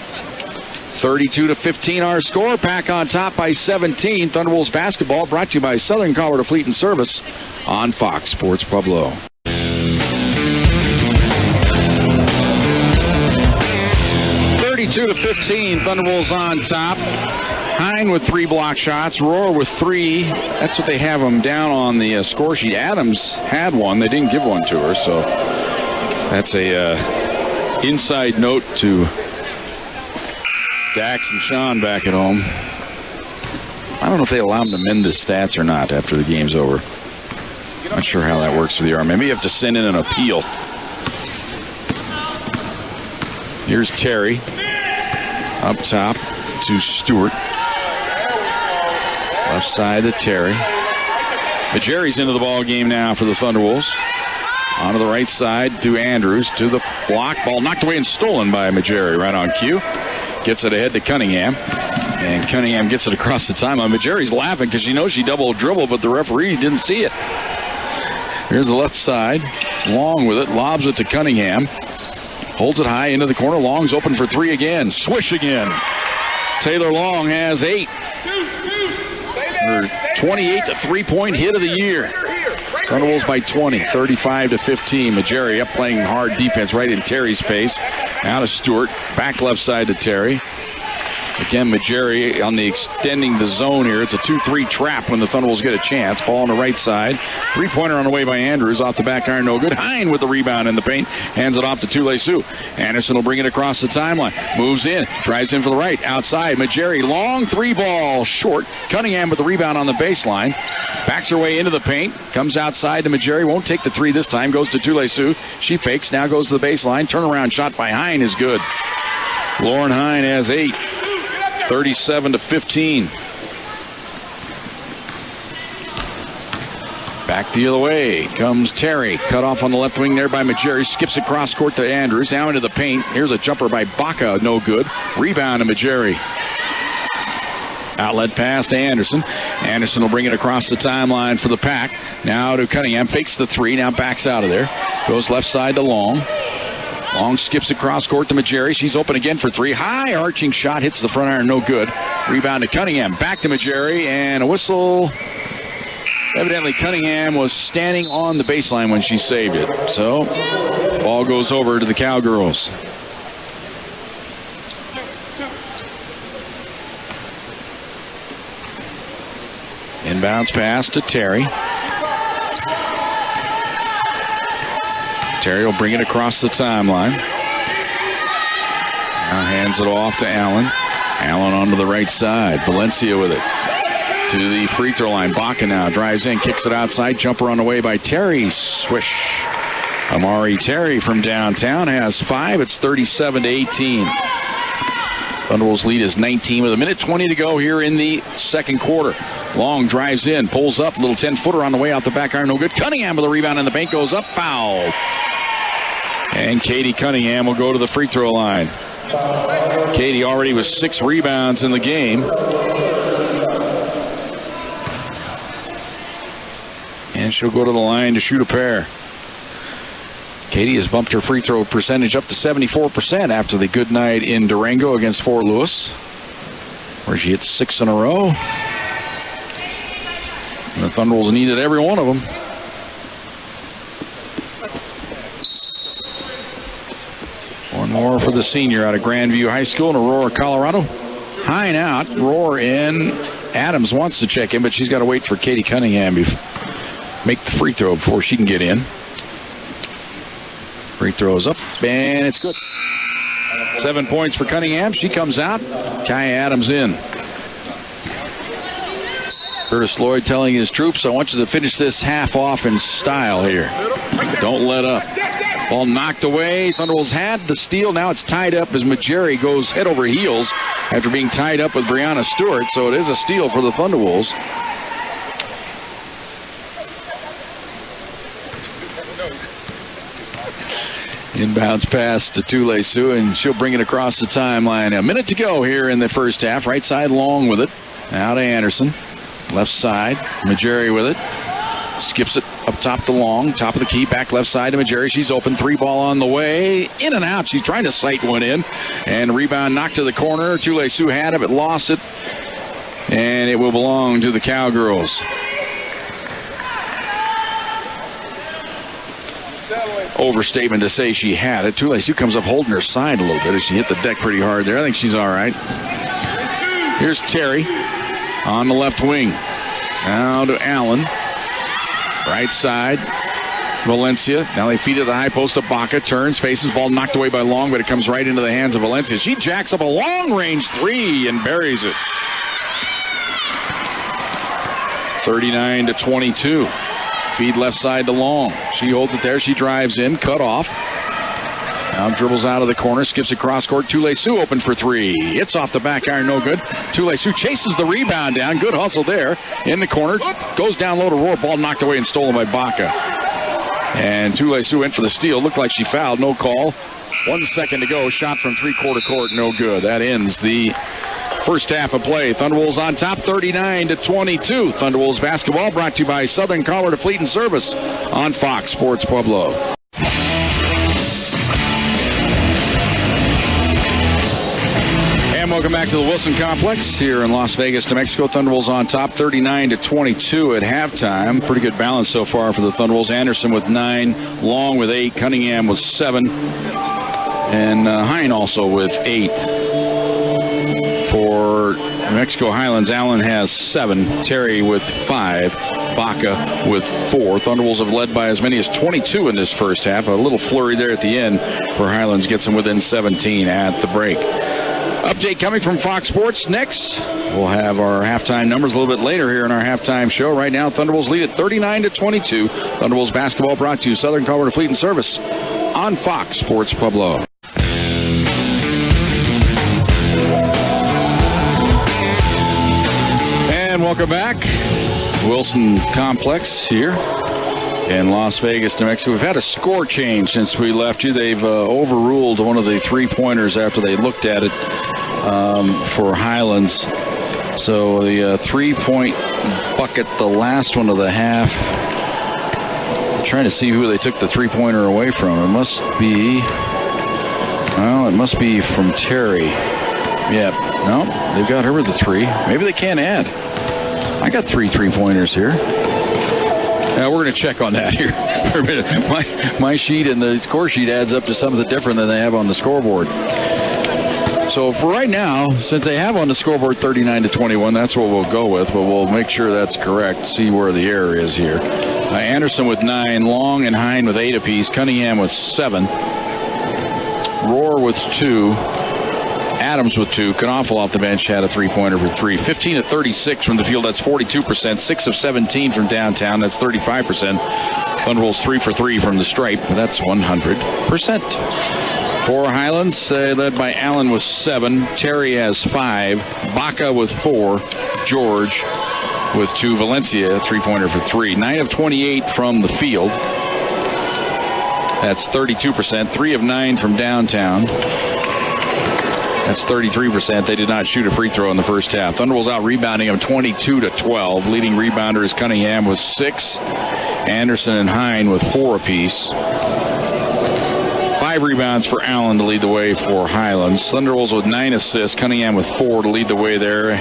32-15 our score. Pack on top by 17. Thunderwolves basketball brought to you by Southern Colorado Fleet and Service on Fox Sports Pueblo. 32-15. Thunderwolves on top. Hine with 3 block shots. Roar with 3. That's what they have them down on the score sheet. Adams had one. They didn't give one to her, so that's a inside note to Dax and Sean back at home. I don't know if they allow him to mend his stats or not after the game's over. Not sure how that works for the Army. Maybe you have to send in an appeal. Here's Terry. Up top to Stewart. Left side to Terry. Majeri's into the ball game now for the Thunderwolves. Onto the right side to Andrews. To the block. Ball knocked away and stolen by Majeri right on cue. Gets it ahead to Cunningham. And Cunningham gets it across the timeline. Majeri's laughing because she knows she double dribbled, but the referee didn't see it. Here's the left side. Long with it. Lobs it to Cunningham. Holds it high into the corner. Long's open for three again. Swish again. Taylor Long has 8. Her 28th three-point hit of the year. Thunderwolves by 20, 35-15. Majeri up playing hard defense right in Terry's face. Out of Stewart. Back left side to Terry. Again, Majeri on the extending the zone here. It's a 2-3 trap when the Thunderwolves get a chance. Ball on the right side. Three-pointer on the way by Andrews. Off the back iron, no good. Hine with the rebound in the paint. Hands it off to Csu-Pueblo. Anderson will bring it across the timeline. Moves in. Drives in for the right. Outside. Majeri. Long three ball. Short. Cunningham with the rebound on the baseline. Backs her way into the paint. Comes outside to Majeri. Won't take the three this time. Goes to Csu-Pueblo. She fakes. Now goes to the baseline. Turnaround shot by Hine is good. Lauren Hine has 8. 37-15. Back the other way comes Terry. Cut off on the left wing there by Majeri. Skips across court to Andrews. Now into the paint. Here's a jumper by Baca. No good. Rebound to Majeri. Outlet pass to Anderson. Anderson will bring it across the timeline for the Pack. Now to Cunningham. Fakes the three. Now backs out of there. Goes left side to Long. Long skips across court to Majeri. She's open again for three. High arching shot. Hits the front iron. No good. Rebound to Cunningham. Back to Majeri. And a whistle. Evidently Cunningham was standing on the baseline when she saved it. So, ball goes over to the Cowgirls. Inbounds pass to Terry. Terry will bring it across the timeline. Now hands it off to Allen. Allen onto the right side. Valencia with it. To the free throw line. Baca now drives in, kicks it outside. Jumper on the way by Terry. Swish. Amari Terry from downtown has 5. It's 37-18. Thunderwolves lead is 19 with 1:20 to go here in the second quarter. Long drives in, pulls up, little 10-footer on the way out the back iron, no good. Cunningham with a rebound in the paint, goes up, foul. And Katie Cunningham will go to the free throw line. Katie already with 6 rebounds in the game. And she'll go to the line to shoot a pair. Katie has bumped her free throw percentage up to 74% after the good night in Durango against Fort Lewis, where she hit 6 in a row. And the Thunderwolves needed every one of them. One more for the senior out of Grandview High School in Aurora, Colorado. Hine out. Roar in. Adams wants to check in, but she's got to wait for Katie Cunningham to make the free throw before she can get in. Free throws up, and it's good. 7 points for Cunningham. She comes out. Kai Adams in. Curtis Lloyd telling his troops, I want you to finish this half off in style here. Don't let up. Ball knocked away. Thunderwolves had the steal. Now it's tied up as Majeri goes head over heels after being tied up with Brianna Stewart. So it is a steal for the Thunderwolves. Inbounds pass to Csu-Pueblo, and she'll bring it across the timeline. 1 minute to go here in the first half. Right side Long with it. Now to Anderson. Left side, Majeri with it. Skips it up top to Long. Top of the key, back left side to Majeri. She's open. 3 ball on the way. In and out. She's trying to sight one in. And rebound knocked to the corner. Csu-Pueblo had it, but lost it. And it will belong to the Cowgirls. Overstatement to say she had it. Csu-Pueblo comes up holding her side a little bit as she hit the deck pretty hard there. I think she's all right. Here's Terry on the left wing. Now to Allen. Right side. Valencia. Now they feed it to the high post to Baca. Turns, faces, ball knocked away by Long, but it comes right into the hands of Valencia. She jacks up a long-range 3 and buries it. 39-22. Feed left side to Long. She holds it there. She drives in. Cut off. Now dribbles out of the corner, skips across court. Csu open for three. It's off the back iron, no good. Csu chases the rebound down. Good hustle there in the corner. Goes down low to Roar. Ball knocked away and stolen by Baca. And Csu went for the steal. Looked like she fouled. No call. 1 second to go. Shot from three-quarter court. No good. That ends the first half of play. Thunderwolves on top 39-22. Thunderwolves basketball brought to you by Southern Colorado Fleet and Service on Fox Sports Pueblo. And welcome back to the Wilson Complex here in Las Vegas, New Mexico. Thunderwolves on top 39-22 at halftime. Pretty good balance so far for the Thunderwolves. Anderson with 9, Long with 8, Cunningham with 7, and Hine also with 8. For New Mexico Highlands, Allen has 7, Terry with 5, Baca with 4. Thunderwolves have led by as many as 22 in this first half. A little flurry there at the end for Highlands, gets them within 17 at the break. Update coming from Fox Sports next. We'll have our halftime numbers a little bit later here in our halftime show. Right now, Thunderwolves lead at 39-22. Thunderwolves basketball brought to you Southern Colorado Fleet and Service on Fox Sports Pueblo. And welcome back. Wilson Complex here in Las Vegas, New Mexico. We've had a score change since we left you. They've overruled one of the three-pointers after they looked at it for Highlands. So the three-point bucket, the last one of the half. I'm trying to see who they took the three-pointer away from. It must be from Terry. Yeah, no, they've got her with the 3. Maybe they can't add. I got 3 three-pointers here. Now we're going to check on that here for a minute. My sheet and the score sheet adds up to something different than they have on the scoreboard. So for right now, since they have on the scoreboard 39-21, that's what we'll go with, but we'll make sure that's correct, see where the error is here. Anderson with 9, Long and Hine with 8 apiece, Cunningham with 7, Roar with 2, Adams with 2. Knopfel off the bench had a three-pointer for 3. 15 of 36 from the field. That's 42%. 6 of 17 from downtown. That's 35%. Thunderwolves 3 for 3 from the stripe. That's 100%. For Highlands, led by Allen with 7. Terry has 5. Baca with 4. George with 2. Valencia, a three-pointer for 3. 9 of 28 from the field. That's 32%. 3 of 9 from downtown. That's 33%. They did not shoot a free throw in the first half. Thunderwolves out rebounding them 22-12. Leading rebounder is Cunningham with 6. Anderson and Hine with 4 apiece. 5 rebounds for Allen to lead the way for Highlands. Thunderwolves with 9 assists. Cunningham with 4 to lead the way there.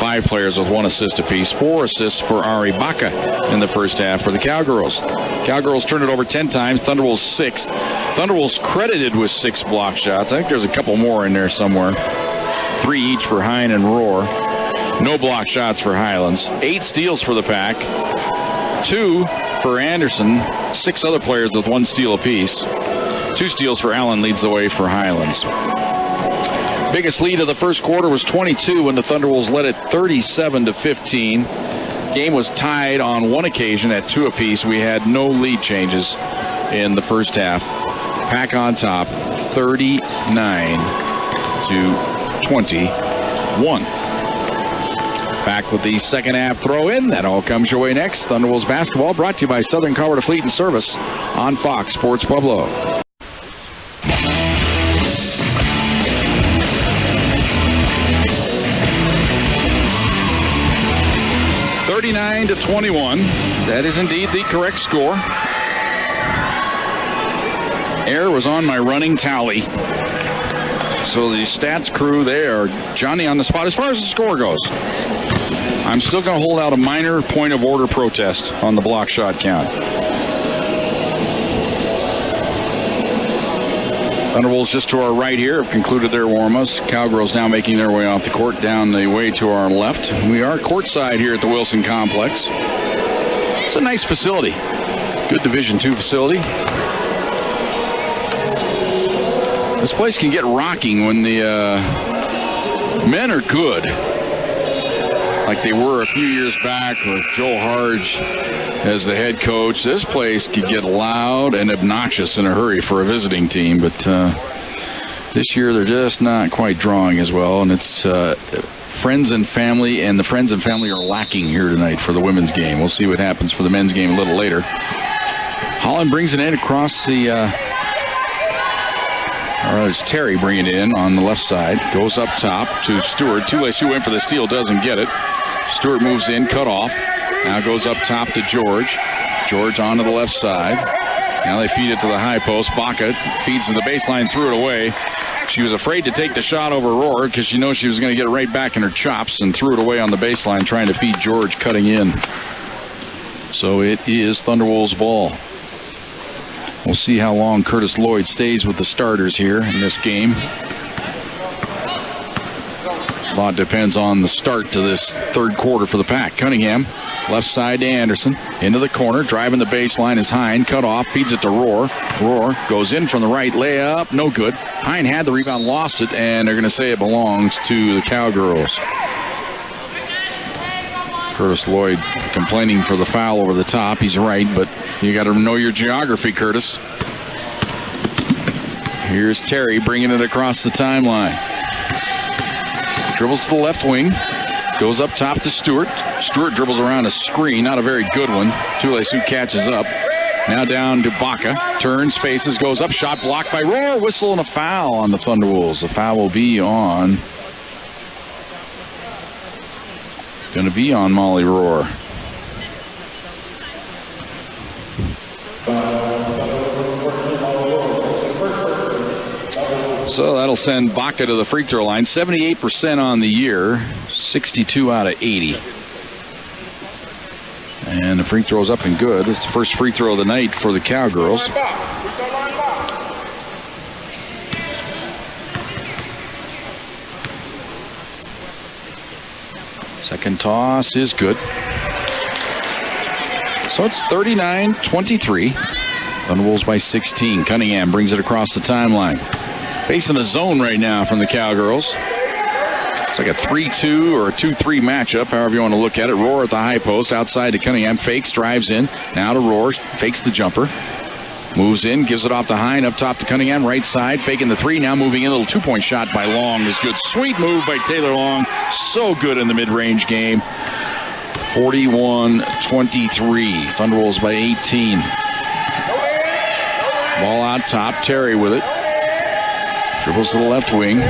5 players with 1 assist apiece. 4 assists for Ari Baca in the first half for the Cowgirls. Cowgirls turned it over 10 times. Thunderwolves 6. Thunderwolves credited with 6 block shots. I think there's a couple more in there somewhere. 3 each for Hine and Roar. No block shots for Highlands. 8 steals for the Pack. 2 for Anderson. 6 other players with 1 steal apiece. 2 steals for Allen leads the way for Highlands. Biggest lead of the first quarter was 22 when the Thunderwolves led it 37-15. Game was tied on one occasion at 2 apiece. We had no lead changes in the first half. Pack on top, 39-21. Back with the second half throw in. That all comes your way next. Thunderwolves basketball brought to you by Southern Colorado Fleet and Service on Fox Sports Pueblo. 39-21. That is indeed the correct score. Error was on my running tally. So the stats crew there, Johnny on the spot. As far as the score goes, I'm still going to hold out a minor point of order protest on the block shot count. Thunderwolves just to our right here have concluded their warm-ups. Cowgirls now making their way off the court down the way to our left. We are courtside here at the Wilson Complex. It's a nice facility. Good Division II facility. This place can get rocking when the men are good. like they were a few years back with Joe Harge as the head coach. This place could get loud and obnoxious in a hurry for a visiting team, but this year they're just not quite drawing as well, and it's friends and family, and the friends and family are lacking here tonight for the women's game. We'll see what happens for the men's game a little later. Holland brings it in across the... it's Terry bringing it in on the left side. Goes up top to Stewart. Csu went for the steal, doesn't get it. Stewart moves in, cut off. Now goes up top to George. George onto the left side. Now they feed it to the high post. Baca feeds to the baseline, threw it away. She was afraid to take the shot over Rohr because she knows she was going to get it right back in her chops, and threw it away on the baseline trying to feed George cutting in. So it is Thunderwolves ball. We'll see how long Curtis Lloyd stays with the starters here in this game. A lot depends on the start to this third quarter for the Pack. Cunningham, left side to Anderson. Into the corner, driving the baseline is Hine. Cut off, feeds it to Rohr. Rohr goes in from the right, layup, no good. Hine had the rebound, lost it, and they're going to say it belongs to the Cowgirls. Curtis Lloyd complaining for the foul over the top. He's right, but you got to know your geography, Curtis. Here's Terry bringing it across the timeline. Dribbles to the left wing. Goes up top to Stewart. Stewart dribbles around a screen. Not a very good one. Csu catches up. Now down to Baca. Turns, faces, goes up. Shot blocked by Rohr. Whistle and a foul on the Thunderwolves. The foul will be on... going to be on Molly Rohr. So that'll send Baca to the free throw line. 78% on the year, 62 out of 80. And the free throw's up and good. This is the first free throw of the night for the Cowgirls. Second toss is good. So it's 39-23. Thunderwolves by 16. Cunningham brings it across the timeline. Facing a zone right now from the Cowgirls. It's like a 3-2 or a 2-3 matchup, however you want to look at it. Rohr at the high post, outside to Cunningham. Fakes, drives in. Now to Rohr. Fakes the jumper. Moves in, gives it off to Hine, up top to Cunningham, right side, faking the three, now moving in. A little two-point shot by Long is good. Sweet move by Taylor Long. So good in the mid-range game. 41-23. Thunderwolves by 18. Ball out top, Terry with it. Dribbles to the left wing.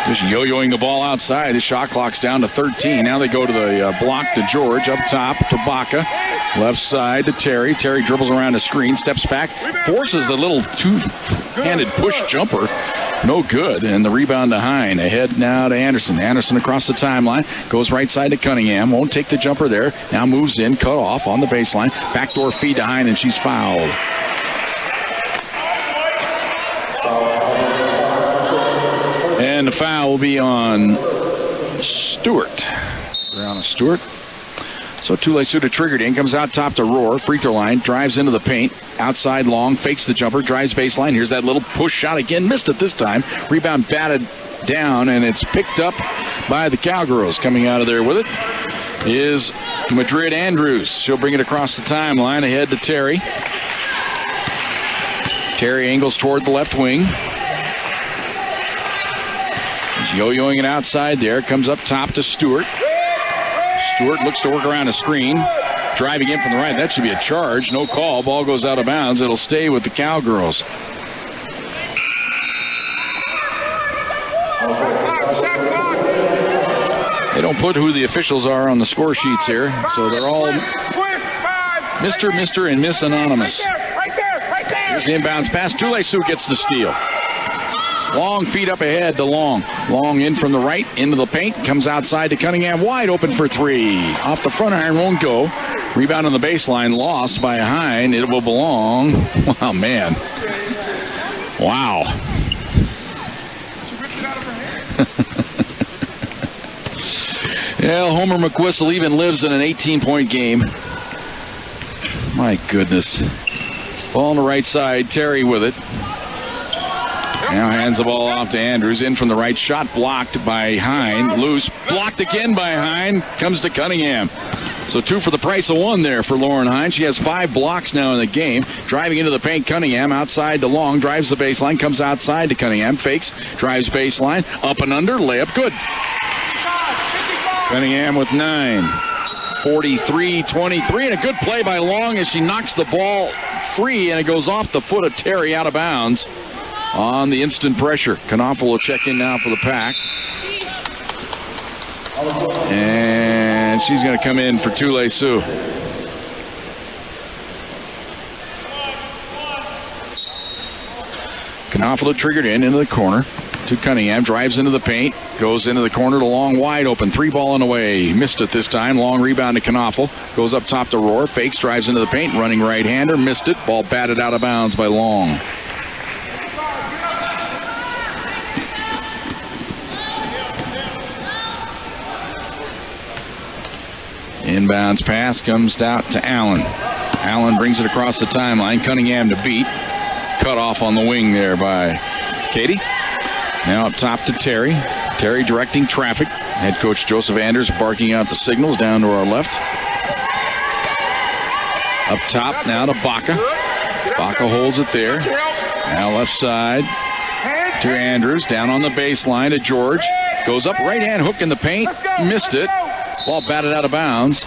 Just yo-yoing the ball outside. His shot clock's down to 13. Now they go to the block to George. Up top to Baca. Left side to Terry. Terry dribbles around a screen. Steps back. Forces the little two-handed push jumper. No good. And the rebound to Hine. Ahead now to Anderson. Anderson across the timeline. Goes right side to Cunningham. Won't take the jumper there. Now moves in. Cut off on the baseline. Backdoor feed to Hine, and she's fouled. And the foul will be on Stewart. Brianna Stewart. So Csu triggered in, comes out top to Rohr, free throw line, drives into the paint, outside Long, fakes the jumper, drives baseline. Here's that little push shot again, missed it this time. Rebound batted down, and it's picked up by the Cowgirls. Coming out of there with it is Madrid Andrews. She'll bring it across the timeline, ahead to Terry. Terry angles toward the left wing. He's yo-yoing it outside there. Comes up top to Stewart. Stewart looks to work around a screen. Driving in from the right. That should be a charge. No call. Ball goes out of bounds. It'll stay with the Cowgirls. They don't put who the officials are on the score sheets here, so they're all Mr. and Miss Anonymous. Here's the inbounds pass. Csu gets the steal. Long feed up ahead to Long. Long in from the right, into the paint. Comes outside to Cunningham, wide open for three. Off the front iron, won't go. Rebound on the baseline, lost by Hine. It will belong. Wow, man. Wow. Yeah, Homer McWhistle even lives in an 18-point game. My goodness. Ball on the right side, Terry with it. Now hands the ball off to Andrews. In from the right. Shot blocked by Hine. Loose. Blocked again by Hine. Comes to Cunningham. So 2 for the price of 1 there for Lauren Hine. She has 5 blocks now in the game. Driving into the paint, Cunningham outside to Long. Drives the baseline. Comes outside to Cunningham. Fakes. Drives baseline. Up and under. Layup good. Cunningham with 9. 43-23, and a good play by Long as she knocks the ball free, and it goes off the foot of Terry out of bounds on the instant pressure. Knopfler will check in now for the Pack. And she's going to come in for Tule Sioux. Knopfler triggered into the corner to Cunningham, drives into the paint, goes into the corner to Long, wide open, 3 ball on the way, missed it this time. Long rebound to Knopfler, goes up top to Rohr, fakes, drives into the paint, running right-hander, missed it, ball batted out of bounds by Long. Inbounds pass comes out to Allen. Allen brings it across the timeline. Cunningham to beat. Cut off on the wing there by Katie. Now up top to Terry. Terry directing traffic. Head coach Joseph Anders barking out the signals down to our left. Up top now to Baca. Baca holds it there. Now left side to Andrews. Down on the baseline to George. Goes up right hand hook in the paint. Missed it. Ball batted out of bounds.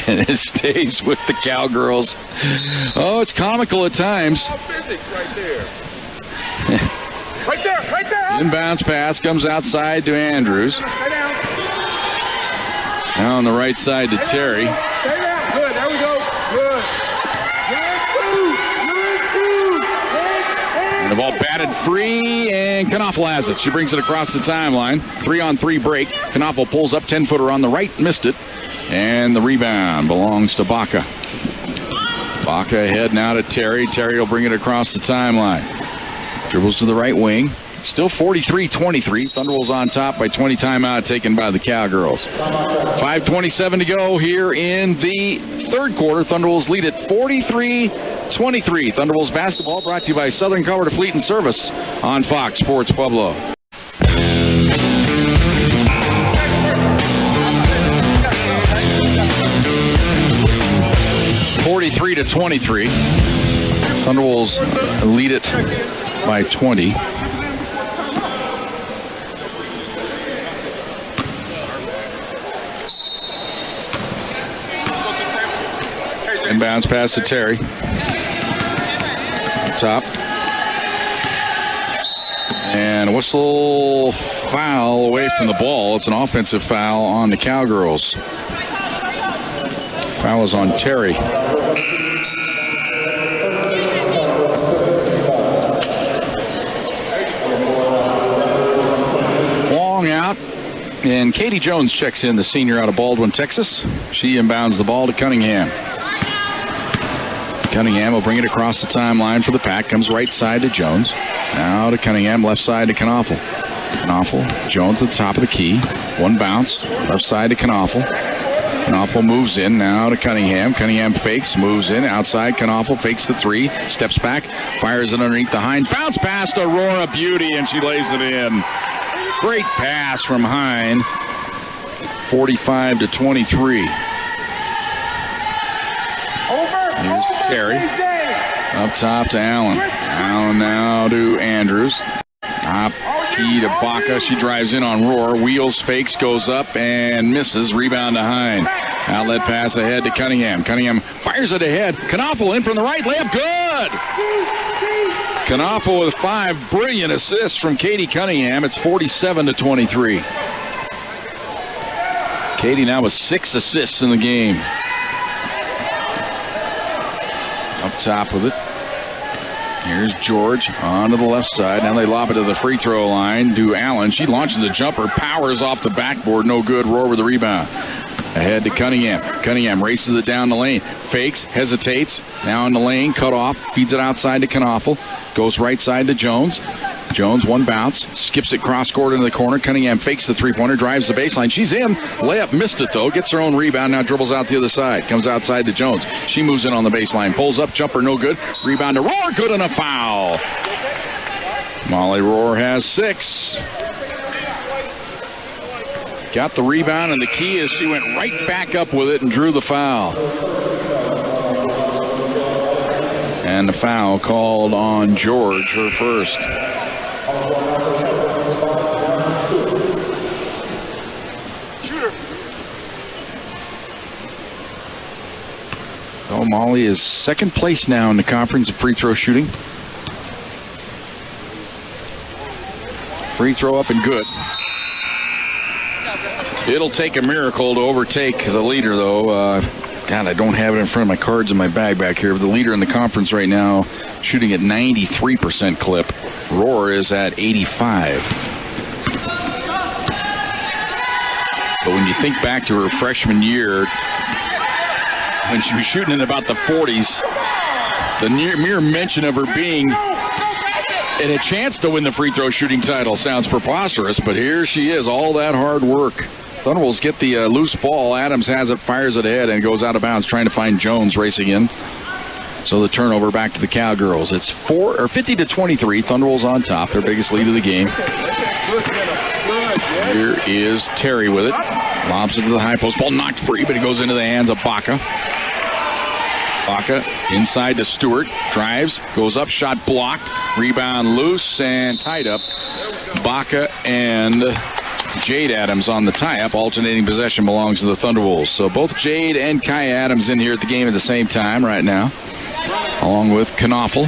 And it stays with the Cowgirls. Oh, it's comical at times. Right there. Right there. Inbounds pass comes outside to Andrews. Now on the right side to Terry. Stay down. Good. There we go. Good. And the ball batted free, and Knopfler has it. She brings it across the timeline. 3-on-3 break. Knopfler pulls up, 10-footer on the right, missed it. And the rebound belongs to Baca. Baca ahead now to Terry. Terry will bring it across the timeline. Dribbles to the right wing. Still 43-23. Thunderwolves on top by 20. Timeout taken by the Cowgirls. 5:27 to go here in the third quarter. Thunderwolves lead at 43-23. Thunderwolves basketball brought to you by Southern Color Fleet and Service on Fox Sports Pueblo. 43-23. Thunderwolves lead it by 20. Inbounds pass to Terry. Top. And a whistle foul away from the ball. It's an offensive foul on the Cowgirls. Foul is on Terry. Long out. And Katie Jones checks in, the senior out of Baldwin, Texas. She inbounds the ball to Cunningham. Cunningham will bring it across the timeline for the Pack. Comes right side to Jones. Now to Cunningham, left side to Knopfler. Knopfler, Jones at the top of the key. One bounce, left side to Knopfler. Knopfler moves in now to Cunningham. Cunningham fakes, moves in, outside. Knopfler fakes the 3, steps back, fires it underneath the Hine. Bounce pass to Aurora Beauty, and she lays it in. Great pass from Hine. 45-23. Here's Terry. Up top to Allen. Allen now to Andrews. Top key to Baca. She drives in on Rohr. Wheels, fakes, goes up and misses. Rebound to Hine. Outlet pass ahead to Cunningham. Cunningham fires it ahead. Knopfler in from the right. Layup good. Knopfler with 5 brilliant assists from Katie Cunningham. It's 47-23. Katie now with 6 assists in the game. Up top with it. Here's George onto the left side. Now they lob it to the free throw line to Allen. She launches the jumper, powers off the backboard. No good. Rohr with the rebound. Ahead to Cunningham. Cunningham races it down the lane. Fakes, hesitates. Now in the lane, cut off. Feeds it outside to Knopfler. Goes right side to Jones. Jones, one bounce, skips it cross-court into the corner. Cunningham fakes the three-pointer, drives the baseline. She's in. Layup missed it, though. Gets her own rebound, now dribbles out the other side. Comes outside to Jones. She moves in on the baseline. Pulls up, jumper, no good. Rebound to Rohr, good, and a foul. Molly Rohr has 6. Got the rebound, and the key is she went right back up with it and drew the foul. And the foul called on George, her first. Oh, Molly is second place now in the conference of free throw shooting. Free throw up and good. It'll take a miracle to overtake the leader, though. God, I don't have it in front of my cards in my bag back here. But the leader in the conference right now shooting at 93% clip. Rohr is at 85. But when you think back to her freshman year, when she was shooting in about the 40s, the mere mention of her being in a chance to win the free throw shooting title sounds preposterous, but here she is, all that hard work. Thunderwolves get the loose ball. Adams has it, fires it ahead, and goes out of bounds, trying to find Jones racing in. So the turnover back to the Cowgirls. It's 50-23. Thunderwolves on top, their biggest lead of the game. Here is Terry with it. Lobs it to the high post. Ball knocked free, but it goes into the hands of Baca. Baca inside to Stewart. Drives, goes up, shot blocked. Rebound loose and tied up. Baca and Jade Adams on the tie-up. Alternating possession belongs to the Thunderwolves. So both Jade and Kai Adams in here at the game at the same time right now, along with Knoffel,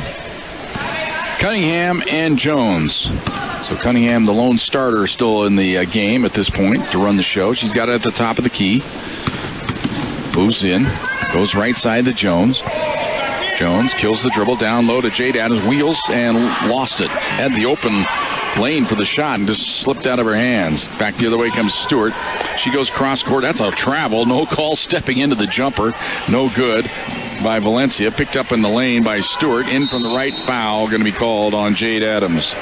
Cunningham, and Jones. So Cunningham, the lone starter, still in the game at this point to run the show. She's got it at the top of the key. Moves in. Goes right side to Jones. Jones kills the dribble. Down low to Jade Adams. Wheels and lost it. Had the open lane for the shot and just slipped out of her hands. Back the other way comes Stewart. She goes cross court. That's a travel. No call stepping into the jumper. No good by Valencia. Picked up in the lane by Stewart. In from the right, foul going to be called on Jade Adams.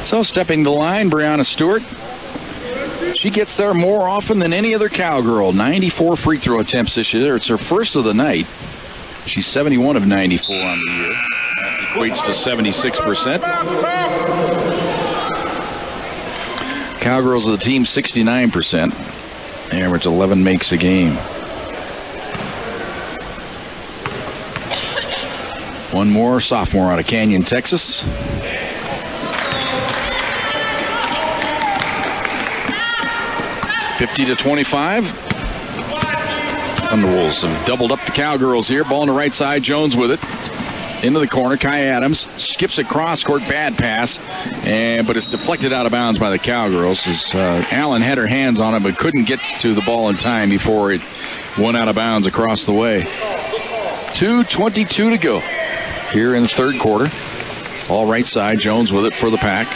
So stepping to the line, Brianna Stewart. She gets there more often than any other Cowgirl. 94 free throw attempts this year. It's her first of the night. She's 71 of 94 on the year. That equates to 76%. Cowgirls of the team, 69%. Average 11 makes a game. One more sophomore out of Canyon, Texas. (50-25). Thunderwolves have doubled up the Cowgirls here. Ball on the right side. Jones with it. Into the corner. Kai Adams skips it cross court. Bad pass. But it's deflected out of bounds by the Cowgirls. As Allen had her hands on it but couldn't get to the ball in time before it went out of bounds across the way. 2:22 to go here in the third quarter. All right side. Jones with it for the pack.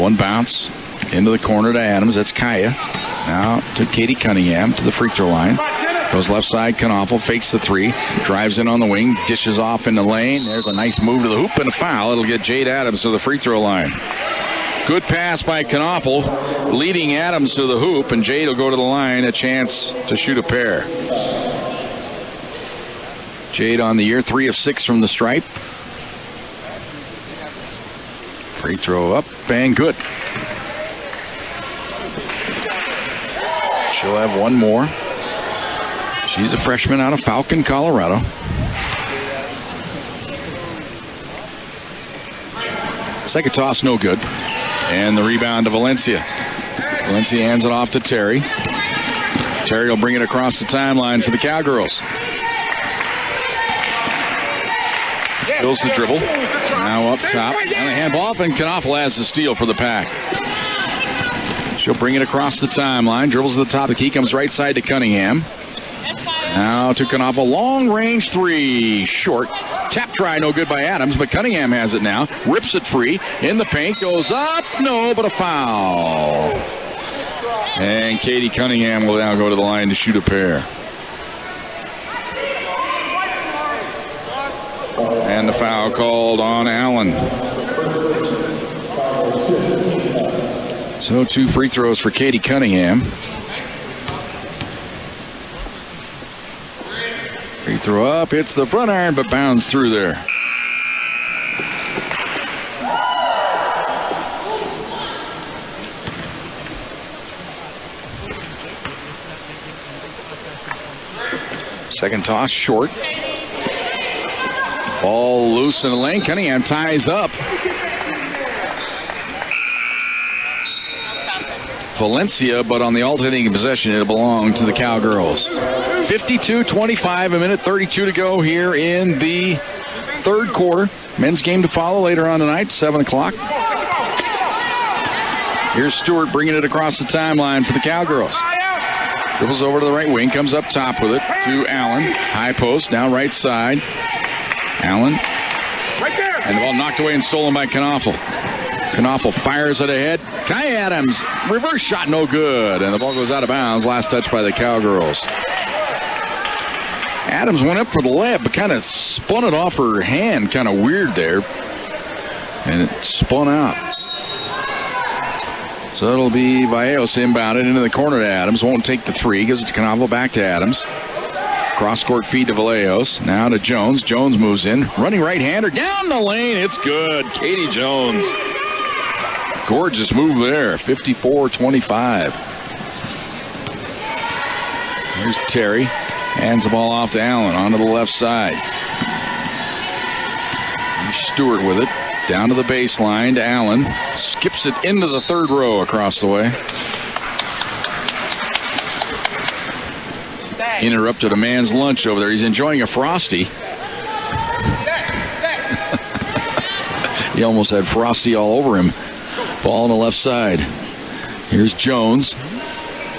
One bounce. Into the corner to Adams. That's Kaya. Now to Katie Cunningham to the free throw line. Goes left side. Knoffel fakes the three. Drives in on the wing. Dishes off in the lane. There's a nice move to the hoop and a foul. It'll get Jade Adams to the free throw line. Good pass by Knoffel, leading Adams to the hoop, and Jade will go to the line. A chance to shoot a pair. Jade on the year, 3 of 6 from the stripe. Free throw up and good. She'll have one more. She's a freshman out of Falcon, Colorado. Second toss, no good. And the rebound to Valencia. Valencia hands it off to Terry. Terry will bring it across the timeline for the Cowgirls. Fills the dribble. Now up top. And a handball off, and Knoffel has the steal for the pack. She'll bring it across the timeline. Dribbles to the top of the key. Comes right side to Cunningham. Now to Knoffel. Long range three. Short. Tap try. No good by Adams, but Cunningham has it now. Rips it free. In the paint. Goes up. No, but a foul. And Katie Cunningham will now go to the line to shoot a pair. And the foul called on Allen. So 2 free throws for Katie Cunningham. Free throw up, hits the front iron, but bounds through there. Second toss short. Ball loose in the lane. Cunningham ties up. Valencia, but on the alternating possession, it'll belong to the Cowgirls. 52-25, a minute 32 to go here in the third quarter. Men's game to follow later on tonight, 7 o'clock. Here's Stewart bringing it across the timeline for the Cowgirls. Dribbles over to the right wing, comes up top with it to Allen. High post, now right side. Allen. And the ball knocked away and stolen by Knaufel. Knaufel fires it ahead. Kai Adams, reverse shot, no good. And the ball goes out of bounds. Last touch by the Cowgirls. Adams went up for the layup, but kind of spun it off her hand. Kind of weird there. And it spun out. So it'll be Vallejo inbounded into the corner to Adams. Won't take the three. Gives it to Knaufel, back to Adams. Cross-court feed to Vallejos. Now to Jones. Jones moves in. Running right-hander. Down the lane. It's good. Katie Jones. Gorgeous move there. 54-25. Here's Terry. Hands the ball off to Allen. Onto the left side. Here's Stewart with it. Down to the baseline to Allen. Skips it into the third row across the way. Interrupted a man's lunch over there. He's enjoying a Frosty. He almost had Frosty all over him. Ball on the left side. Here's Jones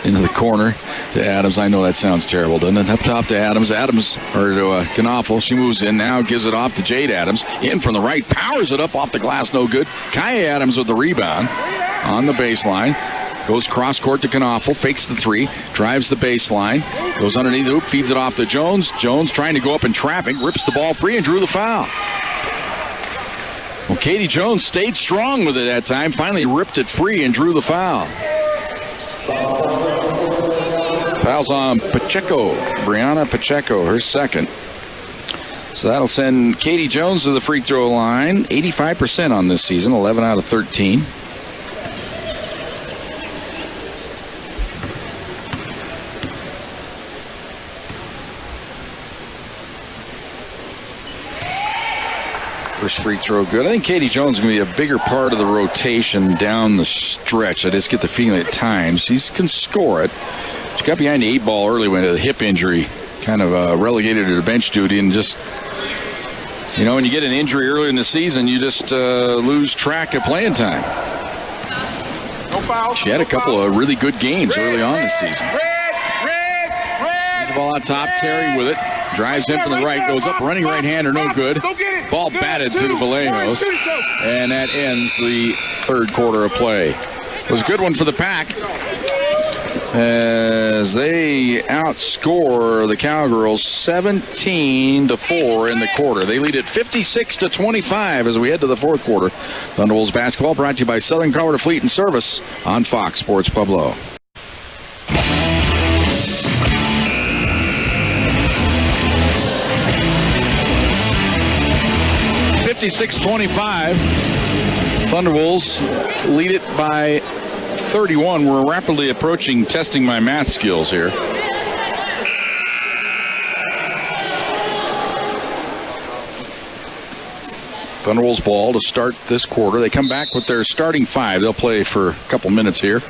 into the corner to Adams. I know that sounds terrible, doesn't it? Up top to Adams. Or to Knaufel. She moves in now, gives it off to Jade Adams. In from the right, powers it up off the glass, no good. Kaya Adams with the rebound on the baseline. Goes cross-court to Knaufel, fakes the three, drives the baseline, goes underneath the hoop, feeds it off to Jones. Jones trying to go up in traffic, rips the ball free and drew the foul. Well, Katie Jones stayed strong with it that time, finally ripped it free and drew the foul. Foul's on Pacheco, Brianna Pacheco, her second. So that'll send Katie Jones to the free throw line, 85% on this season, 11 out of 13. First free throw good. I think Katie Jones is going to be a bigger part of the rotation down the stretch. I just get the feeling at times she can score it. She got behind the 8 ball early when a hip injury kind of relegated her to bench duty, and just, you know, when you get an injury early in the season, you just lose track of playing time. No foul. She had a couple of really good games early on this season. Here's the ball on top. Terry with it. Drives in from the right, goes up, running right-hander, no good. Ball batted to the Vallejos, and that ends the third quarter of play. It was a good one for the Pack as they outscore the Cowgirls 17-4 in the quarter. They lead it 56-25 as we head to the fourth quarter. Thunderwolves basketball brought to you by Southern Colorado Fleet and Service on Fox Sports Pueblo. 56-25. Thunderwolves lead it by 31. We're rapidly approaching testing my math skills here. Thunderwolves ball to start this quarter. They come back with their starting 5. They'll play for a couple minutes here.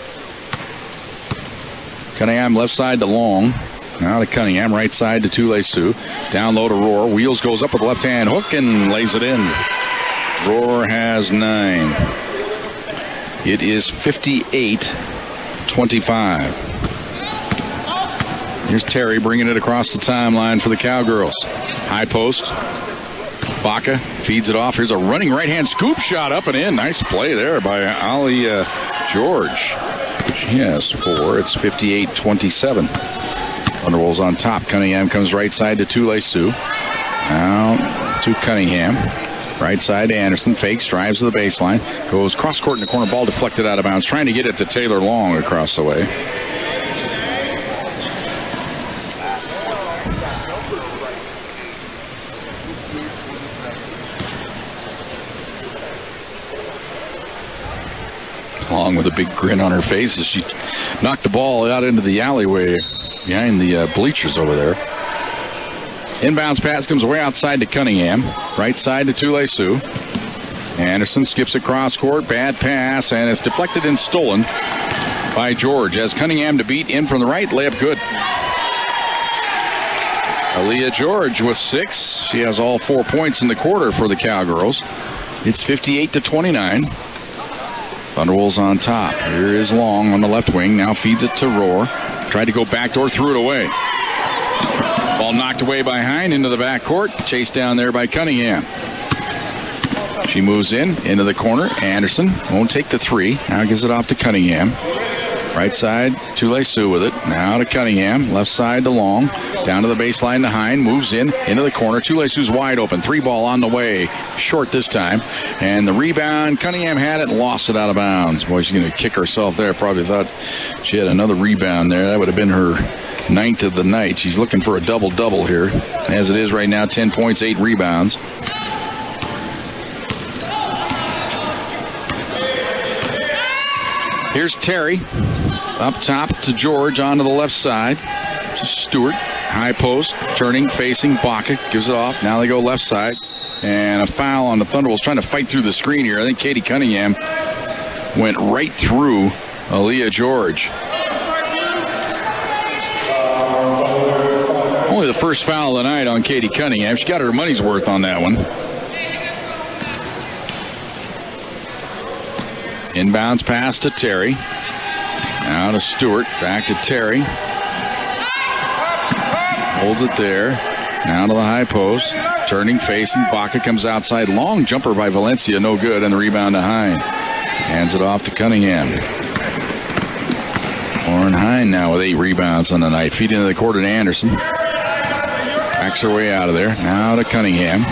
Cunningham left side to Long. Now to Cunningham, right side to Tule-Sioux. Down low to Rohr. Wheels goes up with the left-hand hook and lays it in. Rohr has 9. It is 58-25. Here's Terry bringing it across the timeline for the Cowgirls. High post. Baca feeds it off. Here's a running right-hand scoop shot up and in. Nice play there by Ali George. She has 4. It's 58-27. Thunderwolves on top. Cunningham comes right side to Csu-Pueblo. Now to Cunningham. Right side to Anderson. Fakes, drives to the baseline. Goes cross court in the corner. Ball deflected out of bounds. Trying to get it to Taylor Long across the way. Long with a big grin on her face as she knocked the ball out into the alleyway behind the bleachers over there. Inbounds pass comes way outside to Cunningham. Right side to Csu-Pueblo. Anderson skips across court. Bad pass, and it's deflected and stolen by George. As Cunningham to beat in from the right. Layup good. Aaliyah George with 6. She has all 4 points in the quarter for the Cowgirls. It's 58-29. Thunderwolves on top. Here is Long on the left wing. Now feeds it to Rohr. Tried to go backdoor, threw it away. Ball knocked away by Hine into the backcourt. Chased down there by Cunningham. She moves into the corner. Anderson won't take the 3. Now gives it off to Cunningham. Right side, Csu-Pueblo with it. Now to Cunningham. Left side to Long. Down to the baseline to Hine. Moves into the corner. Csu-Pueblo's wide open. 3 ball on the way. Short this time. And the rebound. Cunningham had it and lost it out of bounds. Boy, she's going to kick herself there. Probably thought she had another rebound there. That would have been her 9th of the night. She's looking for a double-double here. As it is right now, 10 points, 8 rebounds. Here's Terry. Up top to George, onto the left side to Stewart. High post, turning, facing Baca. Gives it off. Now they go left side. And a foul on the Thunderbolts trying to fight through the screen here. I think Katie Cunningham went right through Aaliyah George. Only the first foul of the night on Katie Cunningham. She got her money's worth on that one. Inbounds pass to Terry. Now to Stewart. Back to Terry. Holds it there. Now to the high post. Turning, facing. Baca comes outside. Long jumper by Valencia. No good. And the rebound to Hine. Hands it off to Cunningham. Lauren Hine now with 8 rebounds on the night. Feed into the court at Anderson. Backs her way out of there. Now to Cunningham.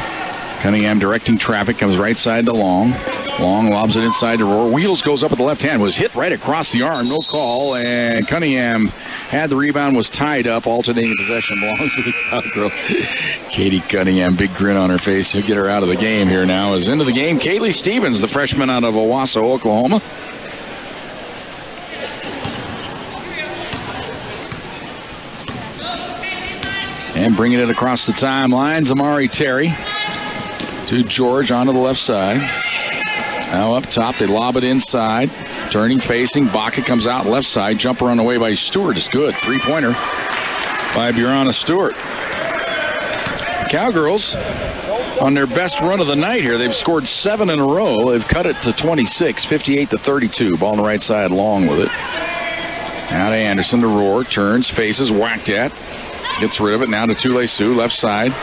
Cunningham directing traffic. Comes right side to Long. Long lobs it inside to Rohr. Wheels goes up with the left hand. Was hit right across the arm. No call. And Cunningham had the rebound. Was tied up. Alternating possession belongs to the Cowgirl. Katie Cunningham, big grin on her face. He'll get her out of the game here now. Is into the game. Kaylee Stevens, the freshman out of Owasso, Oklahoma. And bringing it across the timeline, Zamari Terry to George onto the left side. Now up top, they lob it inside. Turning, facing. Baca comes out left side. Jumper on the way by Stewart is good. 3-pointer by Brianna Stewart. Cowgirls on their best run of the night here. They've scored 7 in a row. They've cut it to 26, 58-32. Ball on the right side, Long with it. Now to Anderson to Rohr. Turns, faces, whacked at. Gets rid of it. Now to Csu-Pueblo, left side.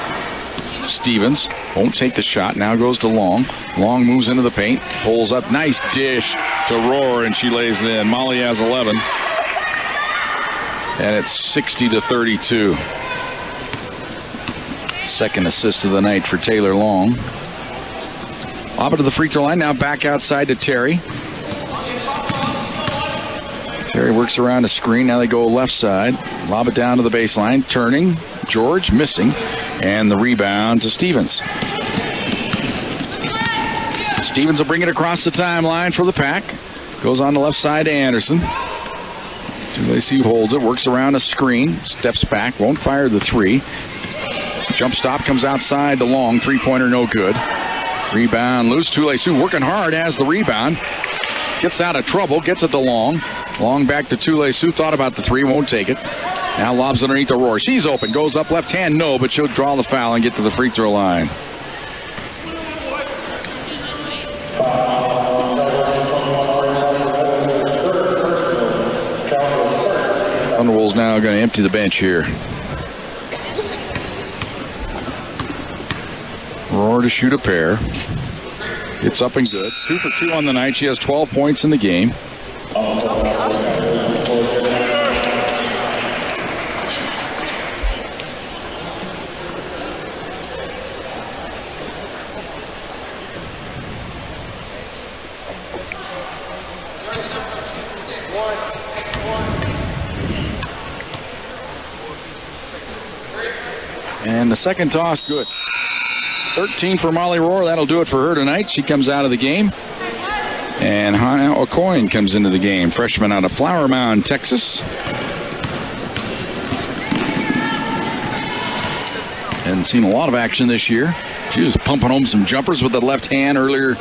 Stevens won't take the shot. Now goes to Long. Long moves into the paint. Pulls up. Nice dish to Rohr, and she lays it in. Molly has 11. And it's 60-32. Second assist of the night for Taylor Long. Lob it to the free throw line. Now back outside to Terry. Terry works around the screen. Now they go left side. Lob it down to the baseline. Turning. George missing. And the rebound to Stevens. Stevens will bring it across the timeline for the pack. Goes on the left side to Anderson. Csu-Pueblo holds it. Works around a screen. Steps back. Won't fire the 3. Jump stop comes outside to Long. 3-pointer no good. Rebound loose. Csu-Pueblo working hard. Has the rebound. Gets out of trouble. Gets it to Long. Long back to Csu-Pueblo. Thought about the 3. Won't take it. Now lobs underneath the Rohr. She's open. Goes up left hand. No, but she'll draw the foul and get to the free throw line. Thunderwolves now going to empty the bench here. Rohr to shoot a pair. It's up and good. 2 for 2 on the night. She has 12 points in the game. And the second toss, good. 13 for Molly Rohr. That'll do it for her tonight. She comes out of the game. And Hannah O'Coin comes into the game. Freshman out of Flower Mound, Texas. Hadn't seen a lot of action this year. She was pumping home some jumpers with the left hand earlier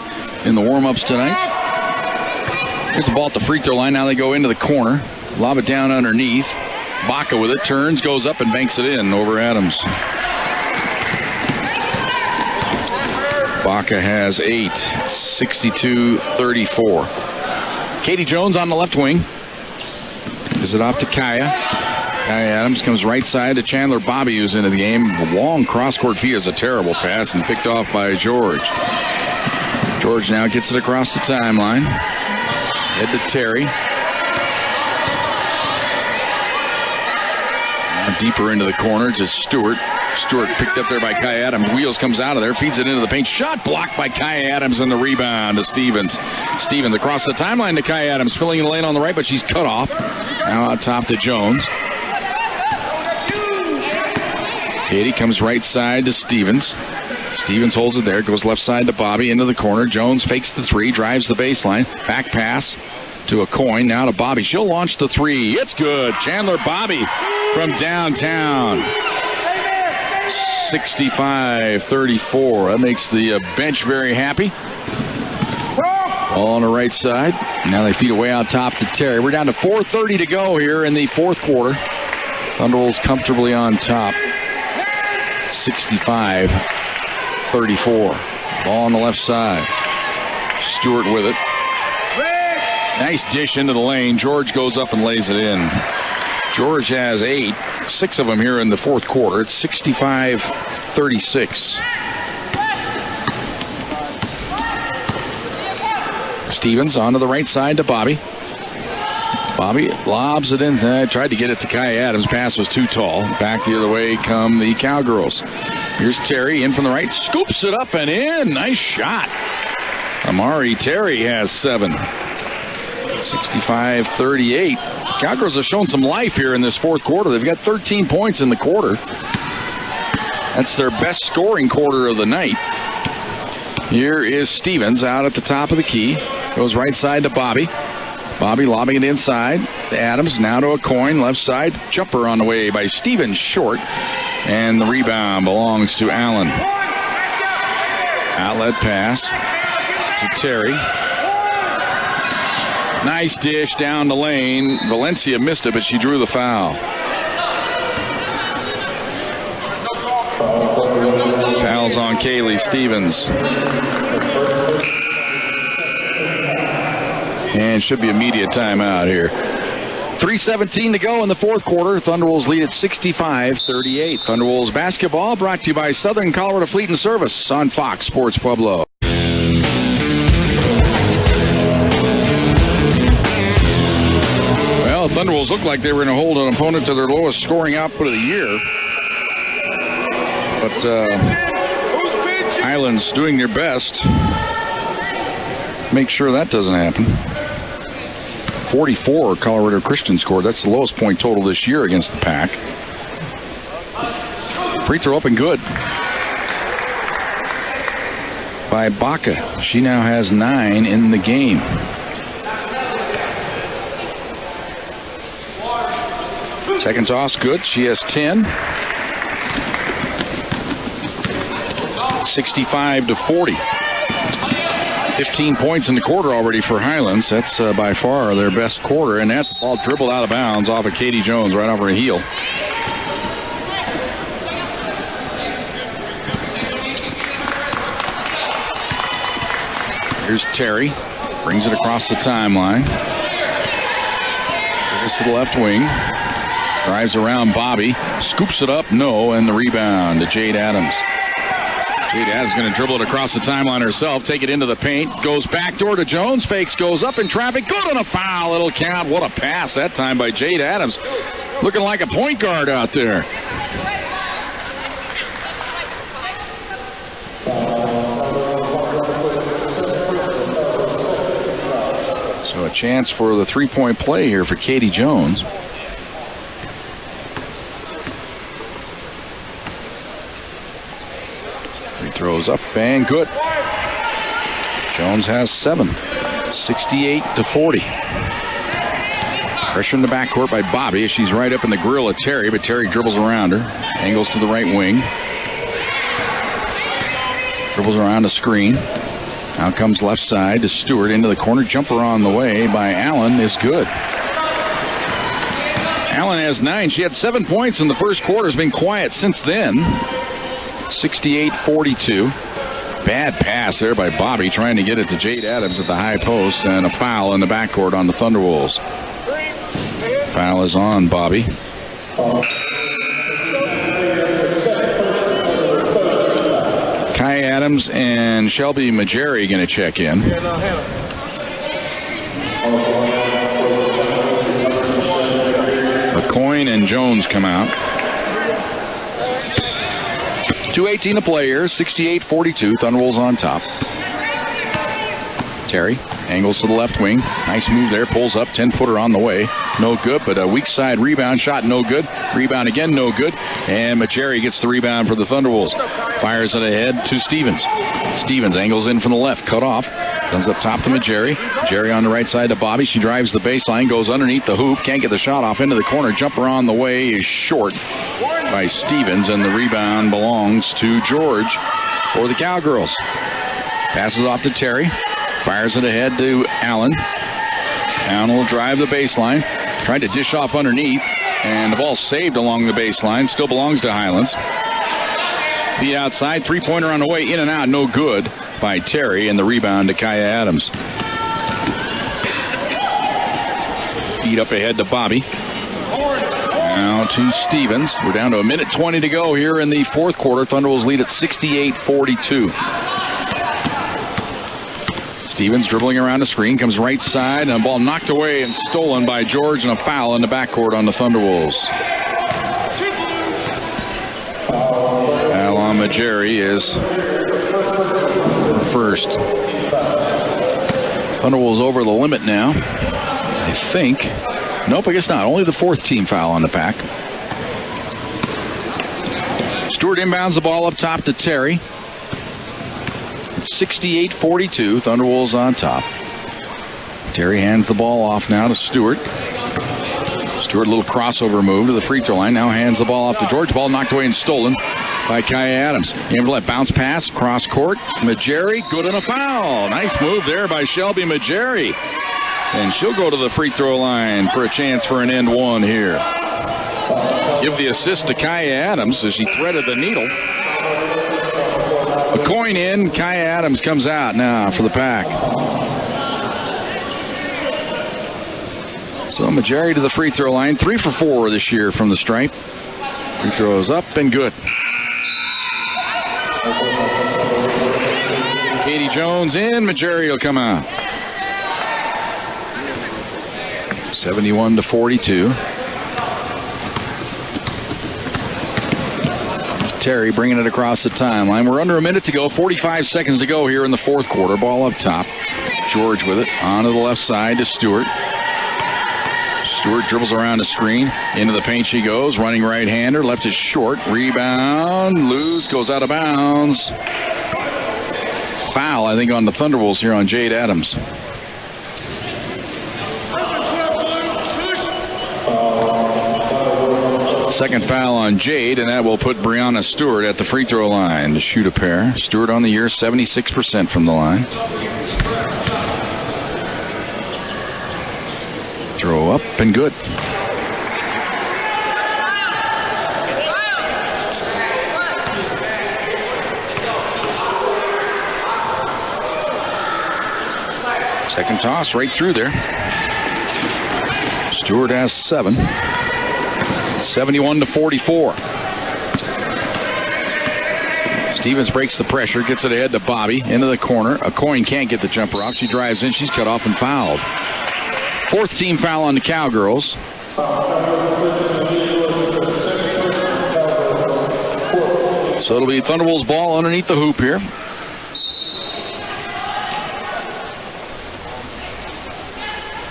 in the warm-ups tonight. Here's the ball at the free throw line. Now they go into the corner. Lob it down underneath. Baca with it. Turns, goes up, and banks it in over Adams. Baca has 8. 62-34. Katie Jones on the left wing. Gives it off to Kaya. Kaya Adams comes right side to Chandler Bobby, who's into the game. The long cross-court feed is a terrible pass and picked off by George. George now gets it across the timeline. Head to Terry. Now deeper into the corner to Stewart. Stewart picked up there by Kaya Adams. Wheels comes out of there, feeds it into the paint. Shot blocked by Kaya Adams, and the rebound to Stevens. Stevens across the timeline to Kaya Adams, filling in the lane on the right, but she's cut off. Now out top to Jones. Katie comes right side to Stevens. Stevens holds it there, goes left side to Bobby, into the corner. Jones fakes the three, drives the baseline. Back pass to O'Coin, now to Bobby. She'll launch the three. It's good. Chandler Bobby from downtown. 65-34. That makes the bench very happy. Ball on the right side. Now they feed away out top to Terry. We're down to 4:30 to go here in the fourth quarter. Thunderbolts comfortably on top. 65-34. Ball on the left side. Stewart with it. Nice dish into the lane. George goes up and lays it in. George has 8. 6 of them here in the fourth quarter. It's 65-36. Stevens onto the right side to Bobby. Bobby lobs it in. Tried to get it to Kai Adams. Pass was too tall. Back the other way come the Cowgirls. Here's Terry in from the right. Scoops it up and in. Nice shot. Amari Terry has 7. 65-38. Cowgirls have shown some life here in this fourth quarter. They've got 13 points in the quarter. That's their best scoring quarter of the night. Here is Stevens out at the top of the key. Goes right side to Bobby. Bobby lobbing it inside to Adams. Now to O'Coin. Left side. Jumper on the way by Stevens, short. And the rebound belongs to Allen. Outlet pass to Terry. Nice dish down the lane. Valencia missed it, but she drew the foul. Foul's on Kaylee Stevens. And should be immediate timeout here. 3:17 to go in the fourth quarter. Thunderwolves lead at 65-38. Thunderwolves basketball brought to you by Southern Colorado Fleet and Service on Fox Sports Pueblo. Well, the Thunderwolves looked like they were going to hold an opponent to their lowest scoring output of the year. But Highlands doing their best. Make sure that doesn't happen. 44 Colorado Christian scored. That's the lowest point total this year against the Pack. Free throw up and good by Baca. She now has 9 in the game. Second toss good. She has 10. 65-40. 15 points in the quarter already for Highlands. That's by far their best quarter, and that ball dribbled out of bounds off of Katie Jones right over her heel. Here's Terry. Brings it across the timeline. Goes to the left wing. Drives around Bobby. Scoops it up. No, and the rebound to Jade Adams. Jade Adams going to dribble it across the timeline herself, take it into the paint, goes backdoor to Jones, fakes, goes up in traffic, good on a foul, it'll count. What a pass that time by Jade Adams, looking like a point guard out there. So a chance for the three-point play here for Katie Jones. goes up and good. Jones has 7. 68-40. Pressure in the backcourt by Bobby. She's right up in the grill of Terry, but Terry dribbles around her. Angles to the right wing. Dribbles around the screen. Now comes left side to Stewart into the corner. Jumper on the way by Allen is good. Allen has 9. She had 7 points in the first quarter. Has been quiet since then. 68-42. Bad pass there by Bobby, trying to get it to Jade Adams at the high post, and a foul in the backcourt on the Thunderwolves. Foul is on Bobby. Kai Adams and Shelby Majeri going to check in. McCoyne and Jones come out. 2:18 to play here. 68-42. Thunderwolves on top. Terry angles to the left wing. Nice move there. Pulls up. 10-footer on the way. No good, but a weak side rebound shot. No good. Rebound again. No good. And Majeri gets the rebound for the Thunderwolves. Fires it ahead to Stevens. Stevens angles in from the left. Cut off. Comes up top to Majeri. Majeri on the right side to Bobby. She drives the baseline. Goes underneath the hoop. Can't get the shot off into the corner. Jumper on the way is short by Stevens, and the rebound belongs to George for the Cowgirls. Passes off to Terry. Fires it ahead to Allen. Allen will drive the baseline. Tried to dish off underneath, and the ball saved along the baseline. Still belongs to Highlands. Feet outside. Three-pointer on the way. In and out. No good by Terry, and the rebound to Kaya Adams. Feet up ahead to Bobby. Now to Stevens. We're down to 1:20 to go here in the fourth quarter. Thunderwolves lead at 68-42. Stevens dribbling around the screen, comes right side, and a ball knocked away and stolen by George, and a foul in the backcourt on the Thunderwolves. Foul on Majeri is first. Thunderwolves over the limit now, I think. Nope, I guess not. Only the fourth team foul on the pack. Stewart inbounds the ball up top to Terry. It's 68-42. Thunderwolves on top. Terry hands the ball off now to Stewart. Stewart, a little crossover move to the free throw line. Now hands the ball off to George. Ball knocked away and stolen by Kaya Adams. Able to let bounce pass, cross court. Majeri, good on a foul. Nice move there by Shelby Majeri. And she'll go to the free throw line for a chance for an end one here. Give the assist to Kaya Adams as she threaded the needle. A coin in. Kaya Adams comes out now for the pack. So Majeri to the free throw line. 3 for 4 this year from the stripe. Free throws up and good. Katie Jones in. Majeri will come out. 71-42. Terry bringing it across the timeline. We're under a minute to go. 45 seconds to go here in the fourth quarter. Ball up top. George with it. Onto the left side to Stewart. Stewart dribbles around the screen. Into the paint she goes. Running right-hander. Left is short. Rebound. Loose. Goes out of bounds. Foul, I think, on the Thunderwolves here on Jade Adams. Second foul on Jade, and that will put Brianna Stewart at the free throw line to shoot a pair. Stewart on the year, 76% from the line. Throw up and good. Second toss right through there. Stewart has 7. 71-44. Stevens breaks the pressure, gets it ahead to Bobby, into the corner. A coin can't get the jumper off. She drives in. She's cut off and fouled. Fourth team foul on the Cowgirls. So it'll be Thunderwolves ball underneath the hoop here.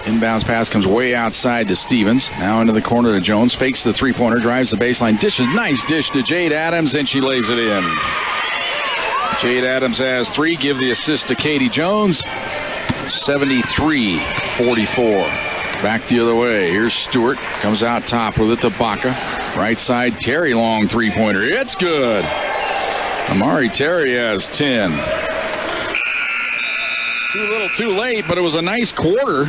Inbounds pass comes way outside to Stevens. Now into the corner to Jones. Fakes the three-pointer. Drives the baseline. Dishes. Nice dish to Jade Adams, and she lays it in. Jade Adams has 3. Give the assist to Katie Jones. 73-44. Back the other way. Here's Stewart. Comes out top with it to Baca. Right side, Terry long three-pointer. It's good. Amari Terry has 10. Too little, too late, but it was a nice quarter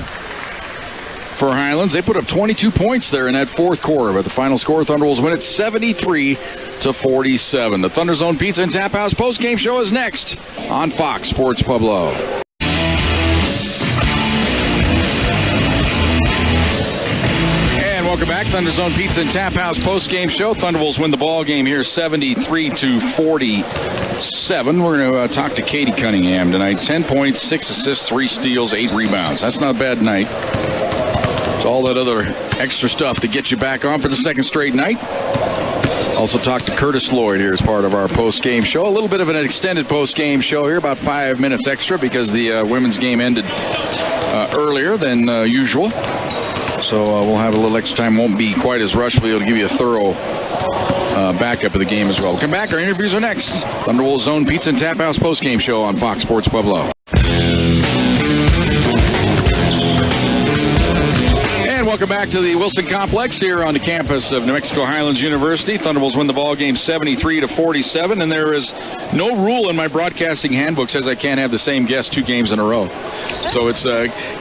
for Highlands. They put up 22 points there in that fourth quarter, but the final score, Thunderwolves win it 73-47. The Thunder Zone Pizza and Tap House postgame show is next on Fox Sports Pueblo. Welcome back. Thunder Zone Pizza and Tap House post-game show. Thunderwolves win the ball game here 73-47. We're going to talk to Katie Cunningham tonight. 10 points, 6 assists, 3 steals, 8 rebounds. That's not a bad night. It's all that other extra stuff to get you back on for the second straight night. Also talked to Curtis Lloyd here as part of our post-game show. A little bit of an extended post-game show here, about 5 minutes extra because the women's game ended earlier than usual. So we'll have a little extra time. Won't be quite as rushed. We'll be able to give you a thorough backup of the game as well. We'll come back. Our interviews are next. Thunderwolves Zone Pizza and Tap House postgame show on Fox Sports Pueblo. And welcome back to the Wilson Complex here on the campus of New Mexico Highlands University. Thunderwolves win the ball game 73-47, and there is no rule in my broadcasting handbook says I can't have the same guest 2 games in a row. So it's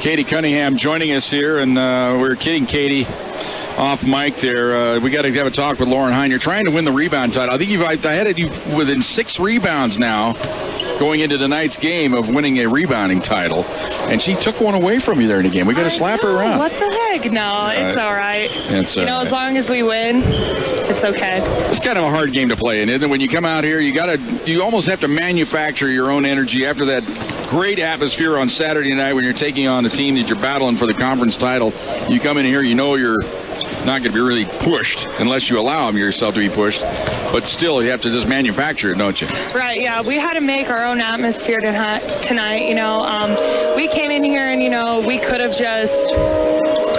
Katie Cunningham joining us here, and we're kidding Katie off mic there. We got to have a talk with Lauren Hine. You're trying to win the rebound title. I think I had you within 6 rebounds now going into tonight's game of winning a rebounding title, and she took one away from you there in the game. We got to slap her around. What the heck? No, it's all right. It's you know, as long as we win, it's okay. It's kind of a hard game to play in, isn't it? When you come out here, you almost have to manufacture your own energy after that great atmosphere on Saturday night when you're taking on a team that you're battling for the conference title. You come in here, you know you're not going to be really pushed unless you allow yourself to be pushed. But still, you have to just manufacture it, don't you? Right, yeah. We had to make our own atmosphere tonight. You know, we came in here and, you know, we could have just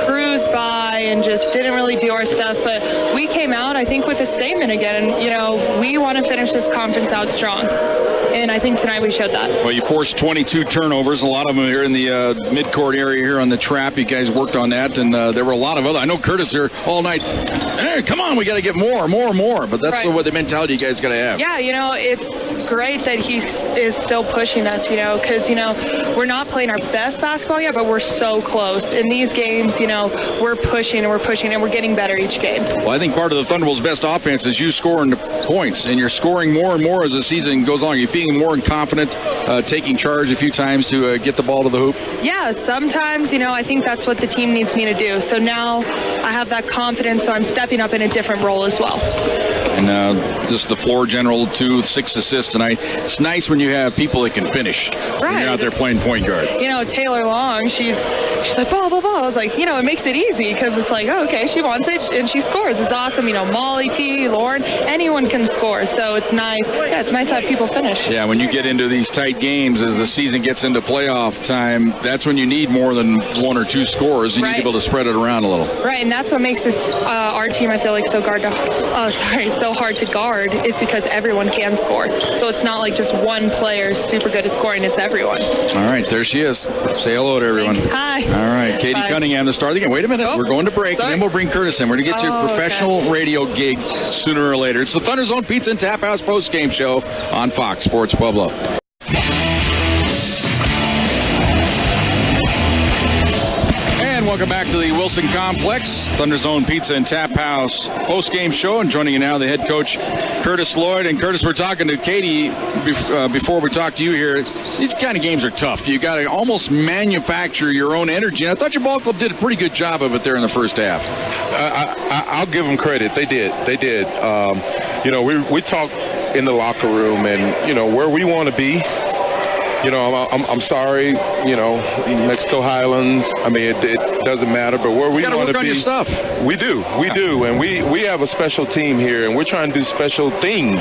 cruised by and just didn't really do our stuff. But we came out, I think, with a statement again. And, you know, we want to finish this conference out strong. And I think tonight we showed that. Well, you forced 22 turnovers, a lot of them here in the midcourt area here on the trap. You guys worked on that, and there were a lot of other. I know Curtis here all night. Hey, come on, we got to get more. But that's right. What the mentality you guys got to have. Yeah, you know, it's great that he is still pushing us, you know, because, you know, we're not playing our best basketball yet, but we're so close. In these games, you know, we're pushing and we're getting better each game. Well, I think part of the Thunderbolts' best offense is you scoring the points, and you're scoring more and more as the season goes on. You're feeling more confident, taking charge a few times to get the ball to the hoop? Yeah, sometimes, you know, I think that's what the team needs me to do. So now I have that confidence, so I'm stepping up in a different role as well. And just the floor general, 2, 6 assists tonight. It's nice when you have people that can finish. Right. When you're out there playing point guard. You know, Taylor Long, she's like, blah, blah, blah. I was like, you know, it makes it easy because it's like, oh, okay, she wants it, and she scores. It's awesome. You know, Molly T, Lauren, anyone can score. So it's nice. Yeah, it's nice to have people finish. Yeah, when you get into these tight games, as the season gets into playoff time, that's when you need more than 1 or 2 scores. You need to be able to spread it around a little. Right, and that's what makes this our team, I feel like, so hard to guard, is because everyone can score. So it's not like just one player is super good at scoring, it's everyone. All right, there she is. Say hello to everyone. Hi. All right, Katie Cunningham to start the game. Wait a minute, we're going to break, and then we'll bring Curtis in. We're going to get your professional radio gig sooner or later. It's the Thunder Zone Pizza and Tap House post-game show on Fox Sports Pueblo. Welcome back to the Wilson Complex, Thunder Zone Pizza and Tap House post-game show. And joining you now, the head coach, Curtis Lloyd. And Curtis, we're talking to Katie before we talk to you here. These kind of games are tough. You got to almost manufacture your own energy. And I thought your ball club did a pretty good job of it there in the first half. I'll give them credit. They did. You know, we talked in the locker room, and, you know, where we want to be. I'm sorry, Mexico Highlands. I mean, it doesn't matter, but where we want to be. You got to work on your stuff. We do, and we have a special team here, and we're trying to do special things.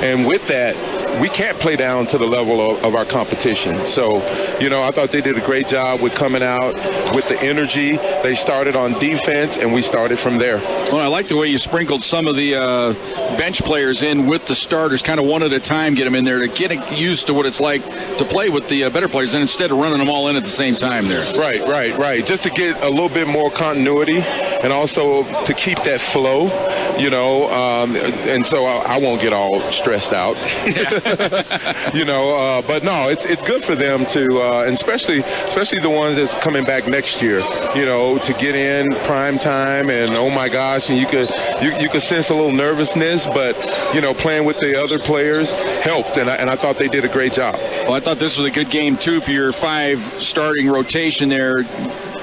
And with that, we can't play down to the level of our competition. So, I thought they did a great job with coming out with the energy. They started on defense, and we started from there. Well, I like the way you sprinkled some of the bench players in with the starters, kind of one at a time, get them in there to get used to what it's like to play with the better players, and instead of running them all in at the same time there. Right. Just to get a little bit more continuity, and also to keep that flow, and so I won't get all stressed out. But no, it's good for them to, and especially the ones that's coming back next year, to get in prime time, and oh my gosh, and you could sense a little nervousness, but playing with the other players helped, and I thought they did a great job. Well, I thought this was a good game too for your 5 starting rotation there,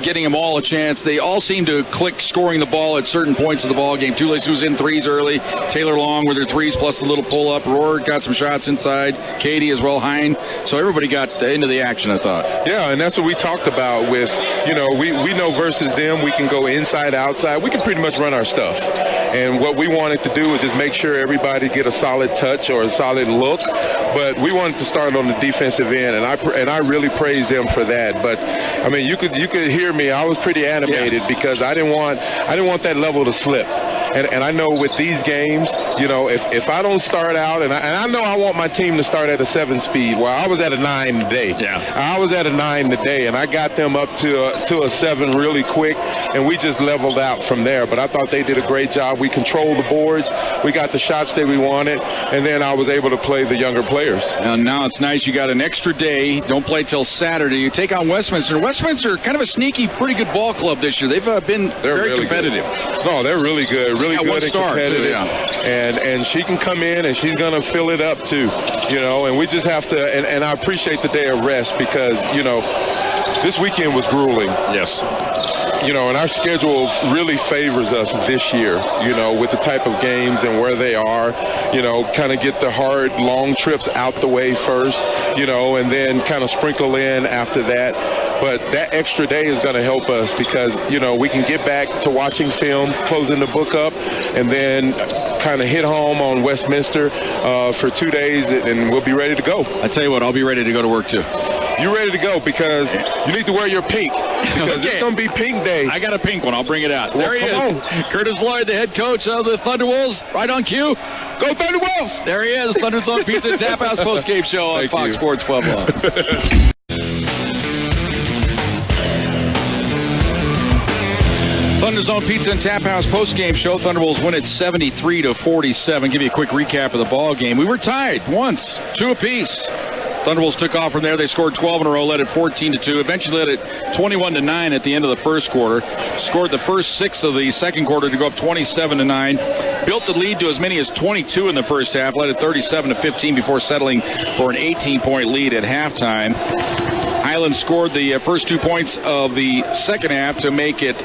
getting them all a chance. They all seem to click scoring the ball at certain points of the ball game. Tule was in threes early. Taylor Long with her threes plus the little pull up. Roar got some shots inside. Katie as well. Hein. So everybody got into the action, I thought. Yeah, and that's what we talked about with, we know versus them we can go inside, outside. We can pretty much run our stuff. And what we wanted to do was just make sure everybody get a solid touch or a solid look. But we wanted to start on the defensive end, and I really praise them for that. But I mean, you could hear me. I was pretty animated because I didn't want that level to slip. And I know with these games, if I don't start out, and I know I want my team to start at a 7 speed. Well, I was at a 9 today. Yeah. I was at a 9 today, and I got them up to a 7 really quick, and we just leveled out from there. But I thought they did a great job. We controlled the boards. We got the shots that we wanted, and then I was able to play the younger players. And now it's nice you got an extra day. Don't play till Saturday. You take on Westminster. Westminster, kind of a sneaky, pretty good ball club this year. They've been very really competitive. Good. No, they're really good. Really good and competitive. Too, yeah. And she can come in and she's going to fill it up too. And we just have to, and I appreciate the day of rest because, this weekend was grueling. Yes. And our schedule really favors us this year, with the type of games and where they are, kind of get the hard, long trips out the way first, and then kind of sprinkle in after that. But that extra day is going to help us because, we can get back to watching film, closing the book up, and then kind of hit home on Westminster for 2 days, and we'll be ready to go. I tell you what, I'll be ready to go to work too. You're ready to go because you need to wear your pink because it's going to be pink day. I got a pink one. I'll bring it out. There he is. Curtis Lloyd, the head coach of the Thunderwolves. Right on cue. Go Thunderwolves! There he is. Thunder's Own Pizza Tap House postgame show on Fox Sports Pueblo. Thunder's Own Pizza and Tap House postgame show. Thunderwolves win it 73-47. Give you a quick recap of the ball game. We were tied once, 2 apiece. Thunderwolves took off from there. They scored 12 in a row, led it 14-2. Eventually led it 21-9 at the end of the first quarter. Scored the first 6 of the second quarter to go up 27-9. Built the lead to as many as 22 in the first half. Led it 37-15 before settling for an 18-point lead at halftime. Highlands scored the first 2 points of the second half to make it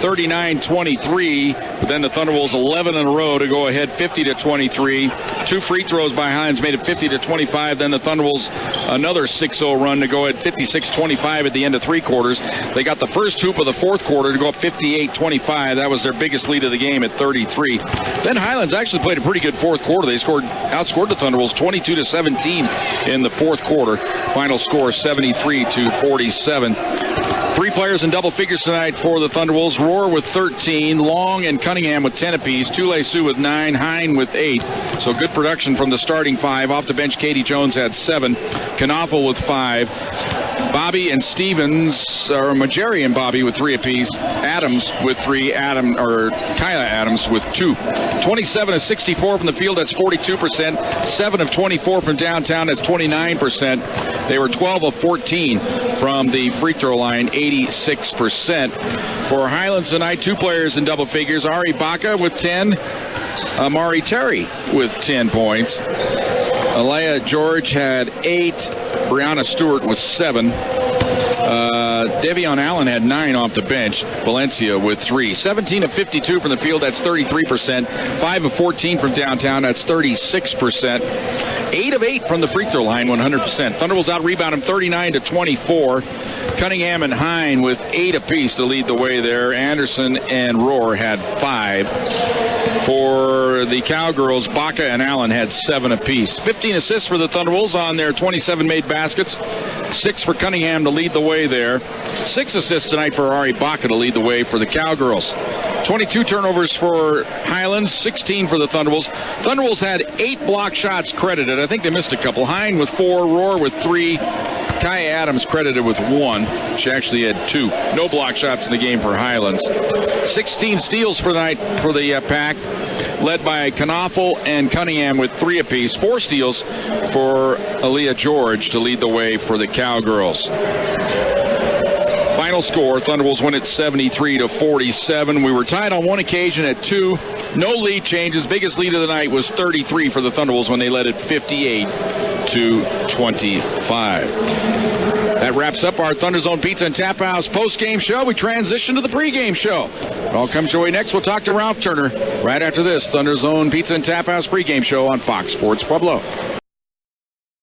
39-23. But then the Thunderwolves 11 in a row to go ahead 50-23. 2 free throws by Highlands made it 50-25. Then the Thunderwolves another 6-0 run to go at 56-25 at the end of 3 quarters. They got the first hoop of the fourth quarter to go up 58-25. That was their biggest lead of the game at 33. Then Highlands actually played a pretty good fourth quarter. They outscored the Thunderwolves 22-17 in the fourth quarter. Final score 73-47. 3 players in double figures tonight for the Thunderwolves. Roar with 13, Long and Cunningham with 10 apiece, Tule Sioux with 9, Hein with 8. So good production from the starting 5. Off the bench, Katie Jones had 7, Knaufel with 5. Bobby and Stevens, or Majeri and Bobby with 3 apiece. Adams with 3. Kyla Adams with 2. 27 of 64 from the field, that's 42%. 7 of 24 from downtown, that's 29%. They were 12 of 14 from the free throw line, 86%. For Highlands tonight, 2 players in double figures. Ari Baca with 10. Amari Terry with 10 points. Alea George had 8. Brianna Stewart with 7. Devion Allen had 9 off the bench. Valencia with 3. 17 of 52 from the field, that's 33%. 5 of 14 from downtown, that's 36%. 8 of 8 from the free throw line, 100%. Thunderbolts out-rebound him 39 to 24. Cunningham and Hine with 8 apiece to lead the way there. Anderson and Rohr had 5. For the Cowgirls, Baca and Allen had 7 apiece. 15 assists for the Thunderbolts on their 27 made baskets. 6 for Cunningham to lead the way there. 6 assists tonight for Ari Baca to lead the way for the Cowgirls. 22 turnovers for Highlands, 16 for the Thunderbolts. Thunderbolts had 8 block shots credited. I think they missed a couple. Hine with 4, Rohr with 3. Kaya Adams credited with 1. She actually had 2. No block shots in the game for Highlands. 16 steals for the night for the Pack, led by Knaufel and Cunningham with 3 apiece. 4 steals for Aaliyah George to lead the way for the Cowgirls. Final score, Thunderbolts win at 73 to 47. We were tied on one occasion at 2. No lead changes. Biggest lead of the night was 33 for the Thunderbolts when they led it 58 to 25. That wraps up our Thunder Zone Pizza and Tap House post-game show. We transition to the pregame show. It all comes your way next. We'll talk to Ralph Turner right after this Thunder Zone Pizza and Tap House pregame show on Fox Sports Pueblo.